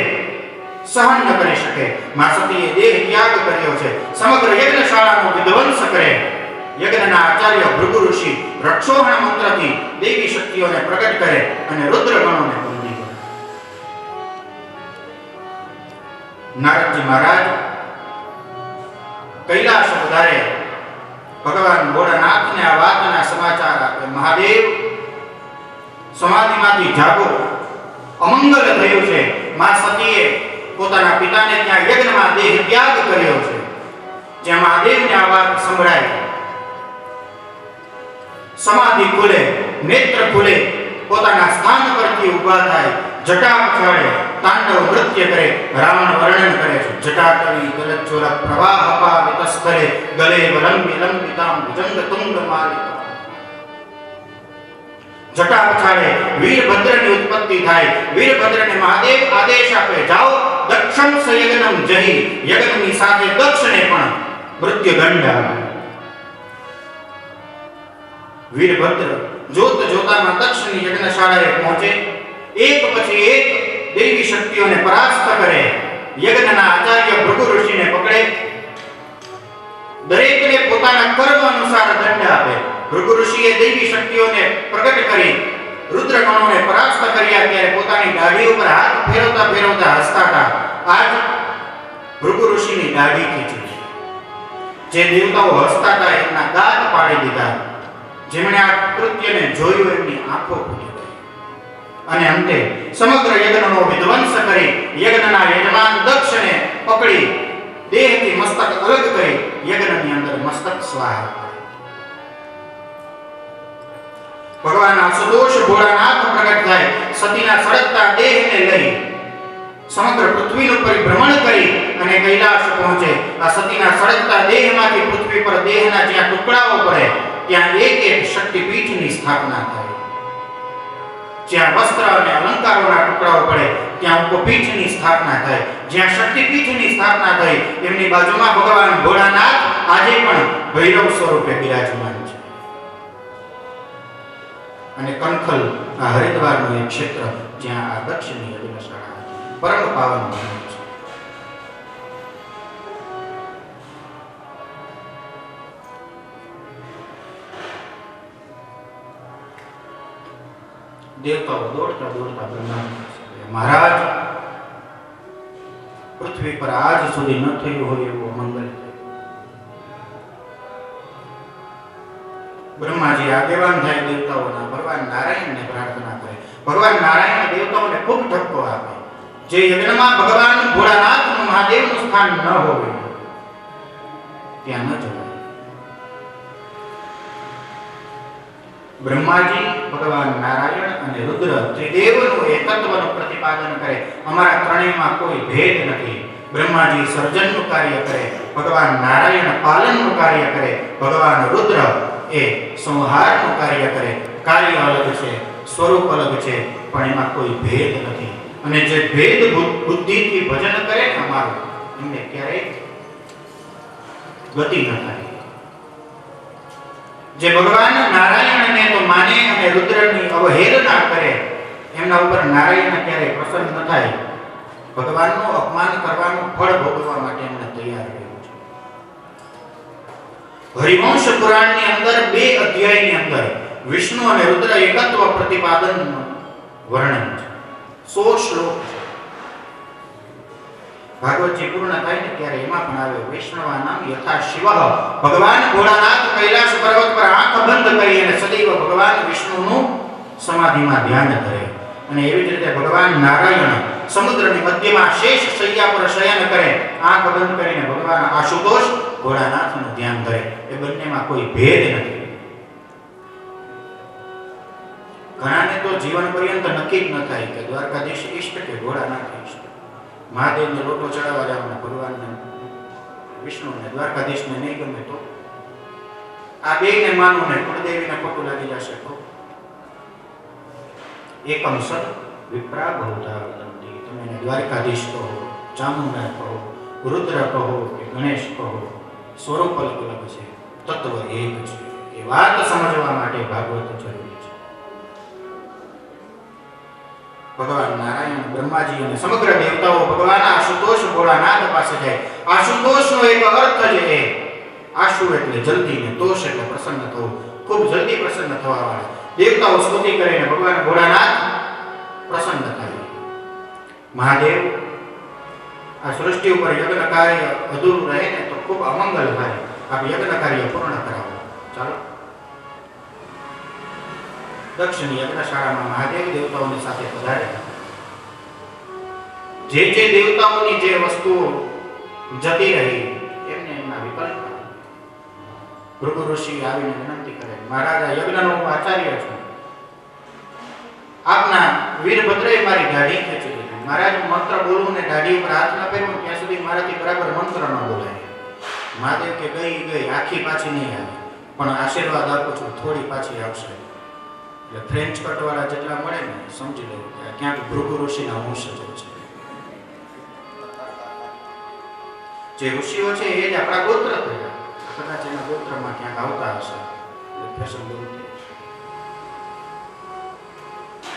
સહન ન કરી શકે. માં સતીએ દેહ ત્યાગ કર્યો છે. સમગ્ર યજ્ઞશાળાનો વિધ્વંસ કરે. યજ્ઞના આચાર્ય ભૃગુ ઋષિ રક્ષોહણ મંત્રથી દેવી શક્તિઓને પ્રગટ કરે અને રુદ્રગણોને બંધી કરે. નારદજી મહારાજ કૈલાશ પધારે. ભગવાન ભોળાનાથને આ વાતના સમાચાર આપે. મહાદેવ, સમાધિમાંથી જાગો, અમંગલ થયું છે. માં સતીએ પોતાના પિતાને ત્યાં યજ્ઞમાં દેહ ત્યાગ કર્યો છે. જ્યાં મહાદેવને આ વાત સંભળાય, સમાધિ ખુલે, નેત્ર ખુલે, પોતાના સ્થાન પરથી ઊભા થાય, જટા પછાડે, તાંડવ નૃત્ય કરે, રાવણ વર્ણન કરે છે. જટાટવી ગલજ્જોલ પ્રવાહ પાવિતસ્તરે ગલે વલંબી લંબિતામ ભુજંગ તુંગ માલિકા. જટા પછાડે, વીરભદ્રની ઉત્પત્તિ થાય. વીરભદ્રને મહાદેવ આદેશ આપે, જાઓ દક્ષમ સયજ્ઞમ જહી. યજ્ઞની સાથે દક્ષને પણ મૃત્યુદંડ આપે. વીરભદ્ર જોત જોતામાં દક્ષની યજ્ઞશાળાએ પહોંચે. એક પછી એક દેવી શક્તિઓને પરાસ્ત કરે. યજ્ઞના આચાર્ય ભૃગુ ઋષિને પકડે. દરેકને પોતાના કર્મ અનુસાર દંડ આપે. ભૃગુ ઋષિએ દેવી શક્તિઓને પ્રગટ કરી રુદ્રગણોને પરાસ્ત કર્યા ત્યારે પોતાની દાઢી ઉપર હાથ ફેરવતા ફેરવતા હસતા હતા. આજ ભૃગુ ઋષિની દાઢી ખીચી. જે દેવતાઓ હસતા હતા એમના દાંત પાડી દીધા. જેમણે આ કૃત્યને જોયું એમની આંખો ફૂટી ગઈ. અને અંતે સમગ્ર યજ્ઞનો વિધ્વંસ કરી યજ્ઞના યજમાન દક્ષને પકડી દેહથી મસ્તક અલગ કરી યજ્ઞની અંદર મસ્તક સ્વાહા. ભગવાન આશુતોષ ભોળાનાથ પ્રગટ થાય. સતીના સળગતા દેહને લઈ સમગ્ર પૃથ્વીનું પરિભ્રમણ કરી અને કૈલાશ પહોંચે. આ સતીના સળગતા દેહમાંથી પૃથ્વી પર દેહના જ્યાં ટુકડાઓ પડે ત્યાં એક એક શક્તિપીઠની સ્થાપના થાય. જ્યાં વસ્ત્ર અને અલંકારોના ટુકડાઓ પડે ત્યાં ઉપપીઠની સ્થાપના થાય. જ્યાં શક્તિપીઠની સ્થાપના થઈ એમની બાજુમાં ભગવાન ભોળાનાથ આજે પણ ભૈરવ સ્વરૂપે બિરાજમાન છે. અને કણખલ આ હરિદ્વારનું એક ક્ષેત્ર જ્યાં આ દક્ષિણી યજ્ઞશાળા પરમ પાવન બન્યું છે. દેવતાઓ દોડતા દોડતા બ્રહ્મા મહારાજ, પૃથ્વી પર આજ સુધી ન થયું હોય એવું મંગલ. બ્રહ્માજી આગેવાન થાય દેવતાઓના. ભગવાન નારાયણને પ્રાર્થના કરે. ભગવાન નારાયણ દેવતાઓને ખૂબ ઠપકો આપે. જે યજ્ઞમાં ભગવાન ભોળાનાથનું મહાદેવનું સ્થાન ન હોય ત્યાં ન જવાય. બ્રહ્માજી, ભગવાન નારાયણ અને રુદ્ર ત્રિદેવનું એકત્વનું પ્રતિપાદન કરે. અમારા ત્રણેયમાં કોઈ ભેદ નથી. બ્રહ્માજી સર્જનનું કાર્ય કરે, ભગવાન નારાયણ પાલનનું કાર્ય કરે, ભગવાન રુદ્ર એ સંહારનું કાર્ય કરે. કાર્ય અલગ છે, સ્વરૂપ અલગ છે, પણ એમાં કોઈ ભેદ નથી. અને જે ભેદ બુદ્ધિથી ભજન કરે ને અમારું, એમને ક્યારેય ગતિ ન થાય. જે ભગવાન નારાયણને તો માને અને રુદ્રની અવહેલના કરે એમના ઉપર નારાયણ ક્યારેય પ્રસન્ન ન થાય. ભગવાનનું અપમાન કરવાનું ફળ ભોગવવા માટે એમને તૈયાર રહેવું છે. હરિવંશ પુરાણની અંદર 2 અધ્યાયની અંદર વિષ્ણુ અને રુદ્ર એકત્વ પ્રતિપાદનનું વર્ણન છે. 100 શ્લોક છે. ભાગવતજી પૂર્ણ થાય ને ત્યારે એમાં પણ આવે વૈષ્ણવા નામ યથા શિવ. ભગવાન ભોળાનાથ કૈલાશ પર્વત પર આંખ બંધ કરી અને સદૈવ ભગવાન વિષ્ણુનું સમાધિમાં ધ્યાન કરે. અને એવી જ રીતે ભગવાન નારાયણ સમુદ્રની મધ્યમાં શેષ શૈયા પર શયન કરે, આંખ બંધ કરીને ભગવાન આશુતોષ ભોળાનાથનું ધ્યાન કરે. એ બંનેમાં કોઈ ભેદ નથી. ઘણાને તો જીવન પર્યંત નક્કી જ ન થાય કે દ્વારકાધીશ ઈષ્ટ કે ભોળાનાથ ઈષ્ટ. મહાદેવને લોટો ચડાવવા જવાના, ભગવાનને વિષ્ણુને દ્વારકાધીશને નહીં ગમે તો આ બેયને માનું ને કુળદેવીને ખોટું લાગી જશે તો એકમ સદ વિપ્રા બહુધા વદંતી. તમે દ્વારકાધીશ કહો, ચામુંડા કહો, રુદ્ર કહો કે ગણેશ કહો, સ્વરૂપ અલગ અલગ છે, તત્વ એક છે. એ વાત સમજવા માટે ભાગવત જરૂરી છે. ભગવાન નારાયણ, બ્રહ્માજી અને સમગ્ર દેવતાઓ ભગવાન આશુતોષ ભોળાનાથ પાસે જાય. આશુતોષનો એક અર્થ છે, આશુ એટલે જલ્દી ને તોષ એટલે પ્રસન્ન થવું, ખૂબ જલ્દી પ્રસન્ન થવા વાળા. દેવતાઓ સ્તુતિ કરીને ભગવાન ભોળાનાથ પ્રસન્ન થાય. મહાદેવ આ સૃષ્ટિ ઉપર યજ્ઞ કાર્ય અધૂરું રહે ને તો ખૂબ અમંગલ થાય. આપ યજ્ઞ કાર્ય પૂર્ણ કરાવો. ચાલો. દક્ષિણ યજ્ઞશાળામાં મહાદેવ દેવતાઓની સાથે પધાર્યા. જે દેવતાઓની જે વસ્તુઓ જતી રહી એમને એમના વિકલ્પ. ભૃગુ ઋષિ આવીને વિનંતી કરે, મહારાજા યજ્ઞનો આચાર્ય છું, આપના વીરભદ્રએ મારી દાઢી ખેંચી લીધી. મહારાજ મંત્ર બોલું ને દાઢી ઉપર હાથ ના પહેરવું ત્યાં સુધી મારાથી બરાબર મંત્ર ન બોલાય. મહાદેવ કે ગઈ આખી પાછી નહીં આવી, પણ આશીર્વાદ આપું છું થોડી પાછી આવશે. એટલે ફ્રેન્ચ કટવાળા જેટલા મળે ને સમજી લેવું કે ક્યાંક ભૃગુ ઋષિના વંશજો છે. જે ઋષિઓ છે એ જ આપણા ગોત્ર થયા, કદાચ એના ગોત્રમાં ક્યાંક આવતા હશે. ફેશન દૂર થઈ.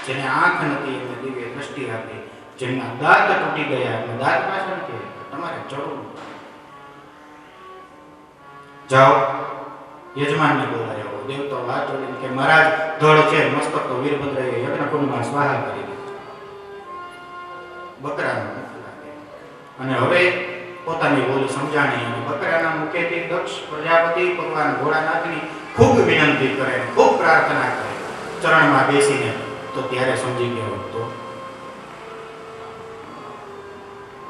જેને આંખ નથી એને દિવ્ય દ્રષ્ટિ આપી, જેમના દાંત તૂટી ગયા એટલે દાંત પાછળ નથી તમારે જરૂર. જાઓ યજમાનને બોલાયો. દેવતાઓ વાત જોડીને કે મહારાજ ધડ છે મસ્તક તો વીરભદ્રએ યજ્ઞકુંડમાં સ્વાહા કરી દીધું. બકરાનું મુખ લાગે અને હવે પોતાની બોલી સમજાણી અને બકરાના મુખેથી દક્ષ પ્રજાપતિ ભગવાન ભોળાનાથની ખૂબ વિનંતી કરે, ખૂબ પ્રાર્થના કરે ચરણમાં બેસીને. તો ત્યારે સમજી ગયો. તો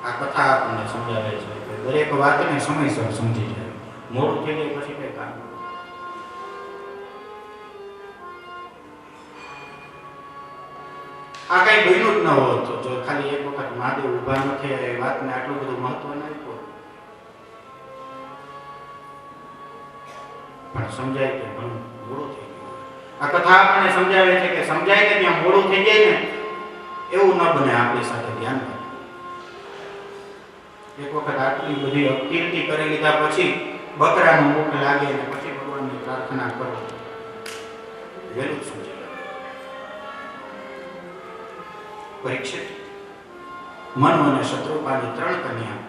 આ કથા આપણને સમજાવે છે કે દરેક વાતને સમયસર સમજી જાય. મોડું થઈ જાય પછી કઈ કામ. આ કઈ બન્યું જ ન હોત જો ખાલી એક વખત મહાદેવ ઉભા ન થયા એ વાતને આટલું બધું મહત્વ ન આપ્યું. પણ સમજાય કે ઘણું મોડું થઈ ગયું. આ કથા આપણને સમજાવે છે કે સમજાય કે ત્યાં મોડું થઈ જાય ને એવું ન બને. આપણી સાથે ધ્યાન રાખો. એક વખત આટલી બધી કીર્તિ કરી લીધા પછી બકરાનું મુખ લાગે અને પછી ભગવાનની પ્રાર્થના કરો, વહેલું સમજી. પરીક્ષિત, મનુ અને શત્રુપાની 3 કન્યા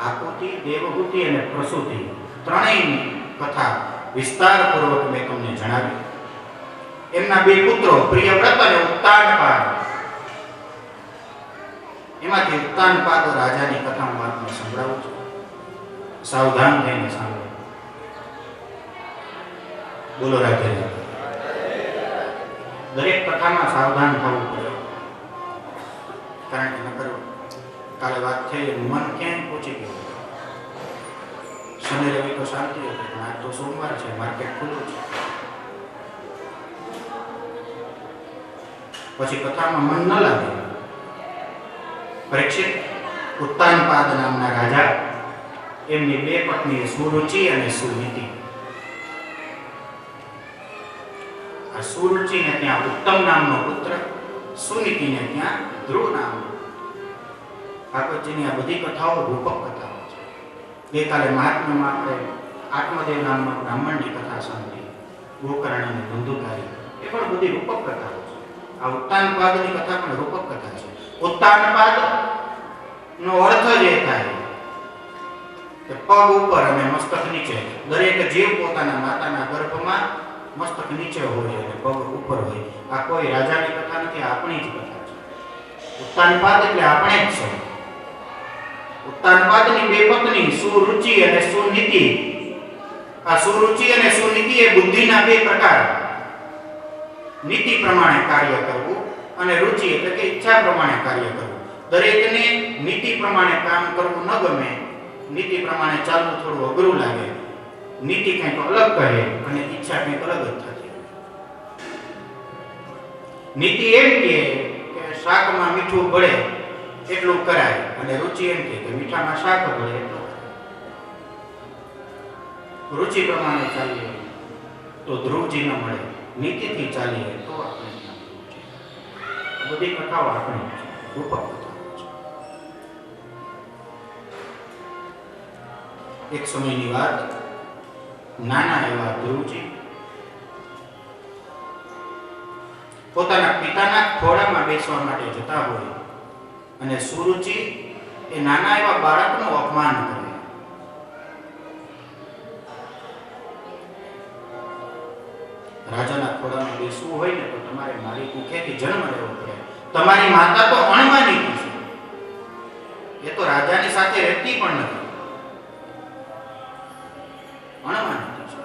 આકુતિ, દેવહૂતિ અને પ્રસૂતિ ત્રણેયની કથા વિસ્તારપૂર્વક મેં તમને જણાવી. એમના 2 પુત્રો પ્રિયવ્રત અને ઉત્તાનપાદ. એમાંથી ઉત્તાનપાદ રાજાની કથા હું આપને સંભળાવું છું. સાવધાન થઈને સાંભળો. બોલો રાધે રાધે. દરેક કથામાં સાવધાન થવું પડે, કારણ કે નકર કાલે વાત થઈ મન ક્યાંય પહોંચી ગયું. શનિ રવિ તો શાંતિ હતી, પણ આજ તો સોમવાર છે, માર્કેટ ખુલ્લું છે. પછી કથામાં મન ન લાગે. પરીક્ષિત, ઉત્તાનપાદ નામના રાજા, એમની 2 પત્ની સુરુચિ અને સુનીતિ. આ સુરુચિને ત્યાં ઉત્તમ નામનો પુત્ર, સુનીતિને ત્યાં ધ્રુવ નામનો. ભાગવતજીની આ બધી કથાઓ રૂપક કથાઓ છે. ગઈકાલે મહાત્મ્યમાં આપણે આત્મદેવ નામના બ્રાહ્મણની કથા સાંભળી, ગોકર્ણ અને ધંધુકારી. એ પણ બધી રૂપક કથાઓ છે. આ ઉત્તાનપાદની કથા પણ રૂપક કથા છે. ઉત્તાનપાદ નો અર્થ જ એ થાય કે પગ ઉપર અને મસ્તક નીચે. દરેક જીવ પોતાના માતાના ગર્ભમાં મસ્તક નીચે હોય અને પગ ઉપર હોય. આ કોઈ રાજાની કથા નથી, આપણી જ કથા છે. ઉત્તાનપાદ એટલે આપણે જ છે. ઉત્તાનપાદની 2 પત્ની સુરુચિ અને સુનીતિ. આ સુરુચિ અને સુનીતિ એ બુદ્ધિના 2 પ્રકાર. નીતિ પ્રમાણે કાર્ય કરવું અને રુચિ એટલે કે ઈચ્છા પ્રમાણે કાર્ય કરવું. દરેકને નીતિ પ્રમાણે કામ કરવું ન ગમે, નીતિ પ્રમાણે ચાલવું થોડું અઘરું લાગે. નીતિ કંઈક અલગ કહે અને ઈચ્છા કંઈક અલગ જ થતી. નીતિ એમ કે શાકમાં મીઠું ભળે એટલું કરાય, અને રુચિ એમ કે મીઠામાં શાક ભળે એટલું. રુચિ પ્રમાણે ચાલીએ તો ધ્રુવજી ન મળે, નીતિથી ચાલીએ તો આપણે ત્યાં ધ્રુવજી. બધી કથાઓ આપણી રૂપક કથાઓ છે. એક સમયની વાત, નાના એવા ધ્રુવજી પોતાના પિતાના ખોળામાં બેસવા માટે જતા હોય અને સુરુચિ એ નાના એવા બાળકનું અપમાન કરે. રાજાના ખોળામાં બેસવું હોય ને તો તમારે મારી કુખેથી જન્મ લેવો પડે. તમારી માતા તો અણમાની છે, એ તો રાજાની સાથે રહેતી પણ નથી, અણમાની છે.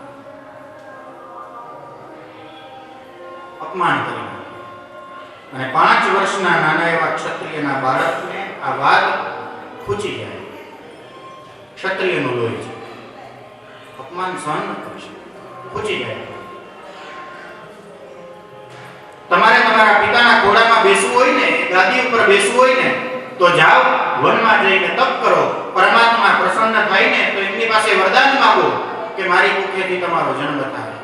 અપમાન કરી. અને 5 વર્ષના નાના એવા ક્ષત્રિયના બાળકને આ વાત ખૂચી જાય. ક્ષત્રિયનું લોહી છે, અપમાન સહન ન કરી શકે, ખૂચી જાય. તમારે તમારા પિતાના ઘોડામાં બેસવું હોય ને, ગાદી ઉપર બેસવું હોય ને, તો જાઓ વનમાં જઈને તપ કરો. પરમાત્મા પ્રસન્ન થાય ને તો એમની પાસે વરદાન માંગો કે મારી કુખેથી તમારો જન્મ થાય.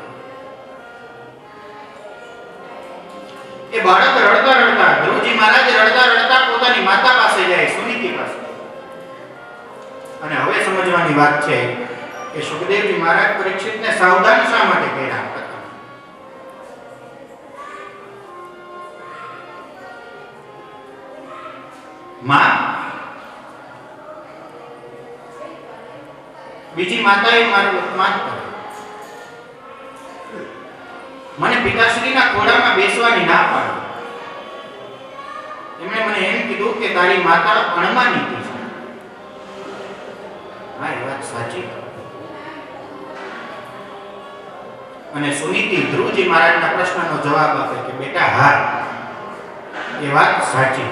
એ બાળક રડતા રડતા, ધ્રુવજી મહારાજ રડતા રડતા પોતાની માતા પાસે જાય, સુનીતિ પાસે. અને હવે સમજવાની વાત છે કે સુખદેવજી મહારાજ પરીક્ષિતને સાવધાન શા માટે કર્યા હતા. માં, બીજી માતાએ મારું અપમાન કર્યું, મને પિતાશ્રીના ખોળામાં બેસવાની ના પાડી. એમણે મને એમ કીધું કે તારી માતા અણમાની છે. હા, એ વાત સાચી. અને સુનીતિ ધ્રુવજી મહારાજના પ્રશ્નનો જવાબ આપે કે બેટા હા, એ વાત સાચી.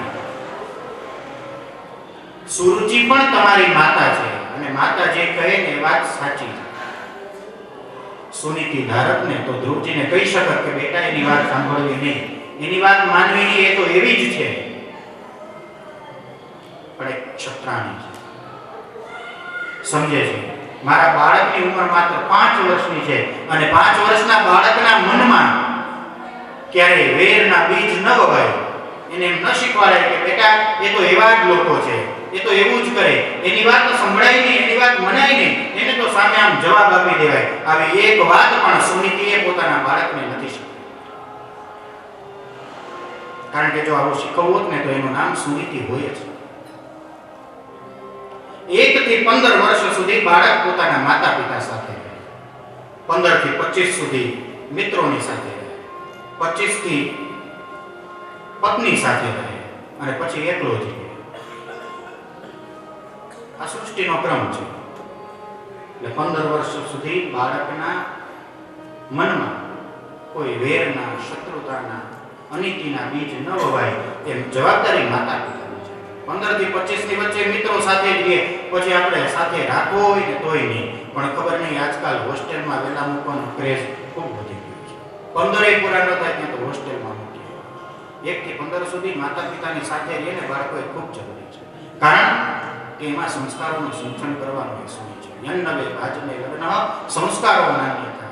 સુરુચિ પણ તમારી માતા છે અને માતા જે કહે ને એ વાત સાચી છે. સુનીતિ ધારકને તો ધ્રુવજીને કહી શકત કે બેટા એની વાત સાંભળવી નહીં, એની વાત માનવી નહીં, એ તો એવી જ છે. પણ એક ક્ષત્રાણી છે, સમજે છે મારા બાળકની ઉંમર માત્ર 5 વર્ષની છે અને 5 વર્ષના બાળકના મનમાં ક્યારેય વેરના બીજ ન વવાય. એને એમ ન શીખવાડે કે બેટા એ તો એવા જ લોકો છે, એ તો એવું જ કરે, એની વાત તો સંભળાય નહીં, એની વાત મનાય નહીં, એને તો સામે આમ જવાબ આપી દેવાય. આવી એક વાત પણ સુનીતિએ પોતાના બાળકને નથી શીખવી. કારણ કે જો આવું શીખવવું હોત ને તો એનું નામ સુનીતિ હોય જ. 1 થી 15 વર્ષ સુધી બાળક પોતાના માતા પિતા સાથે રહે, 15 થી 25 સુધી મિત્રોની સાથે રહે, 25 થી પત્ની સાથે રહે અને પછી એકલો જ રહે. આ સૃષ્ટિનો ક્રમ છે. એટલે 15 વર્ષ સુધી બાળકના મનમાં કોઈ વેરના, શત્રુતાના, અનીતિના બીજ ન વવાય એમ જવાબદારી માતા પિતાની છે. 15 થી 25 ની વચ્ચે મિત્રો સાથે જ રહે, પછી આપણે સાથે રાખવો હોય ને તોય નહીં. પણ ખબર નહીં, આજકાલ હોસ્ટેલમાં વેલા મૂકવાનો ક્રેઝ ખૂબ વધી ગયો છે. 15 પૂરા ન થાય ત્યાં તો હોસ્ટેલમાં મૂકી. 1 થી 15 સુધી માતા પિતાની સાથે રહીને બાળકો ખૂબ જરૂરી છે. કારણ કે એમાં સંસ્કારોનું સિંચન કરવાનો એક સમય છે. યન્નવે ભાજને લગ્ન સંસ્કારો નાન્ય થાય.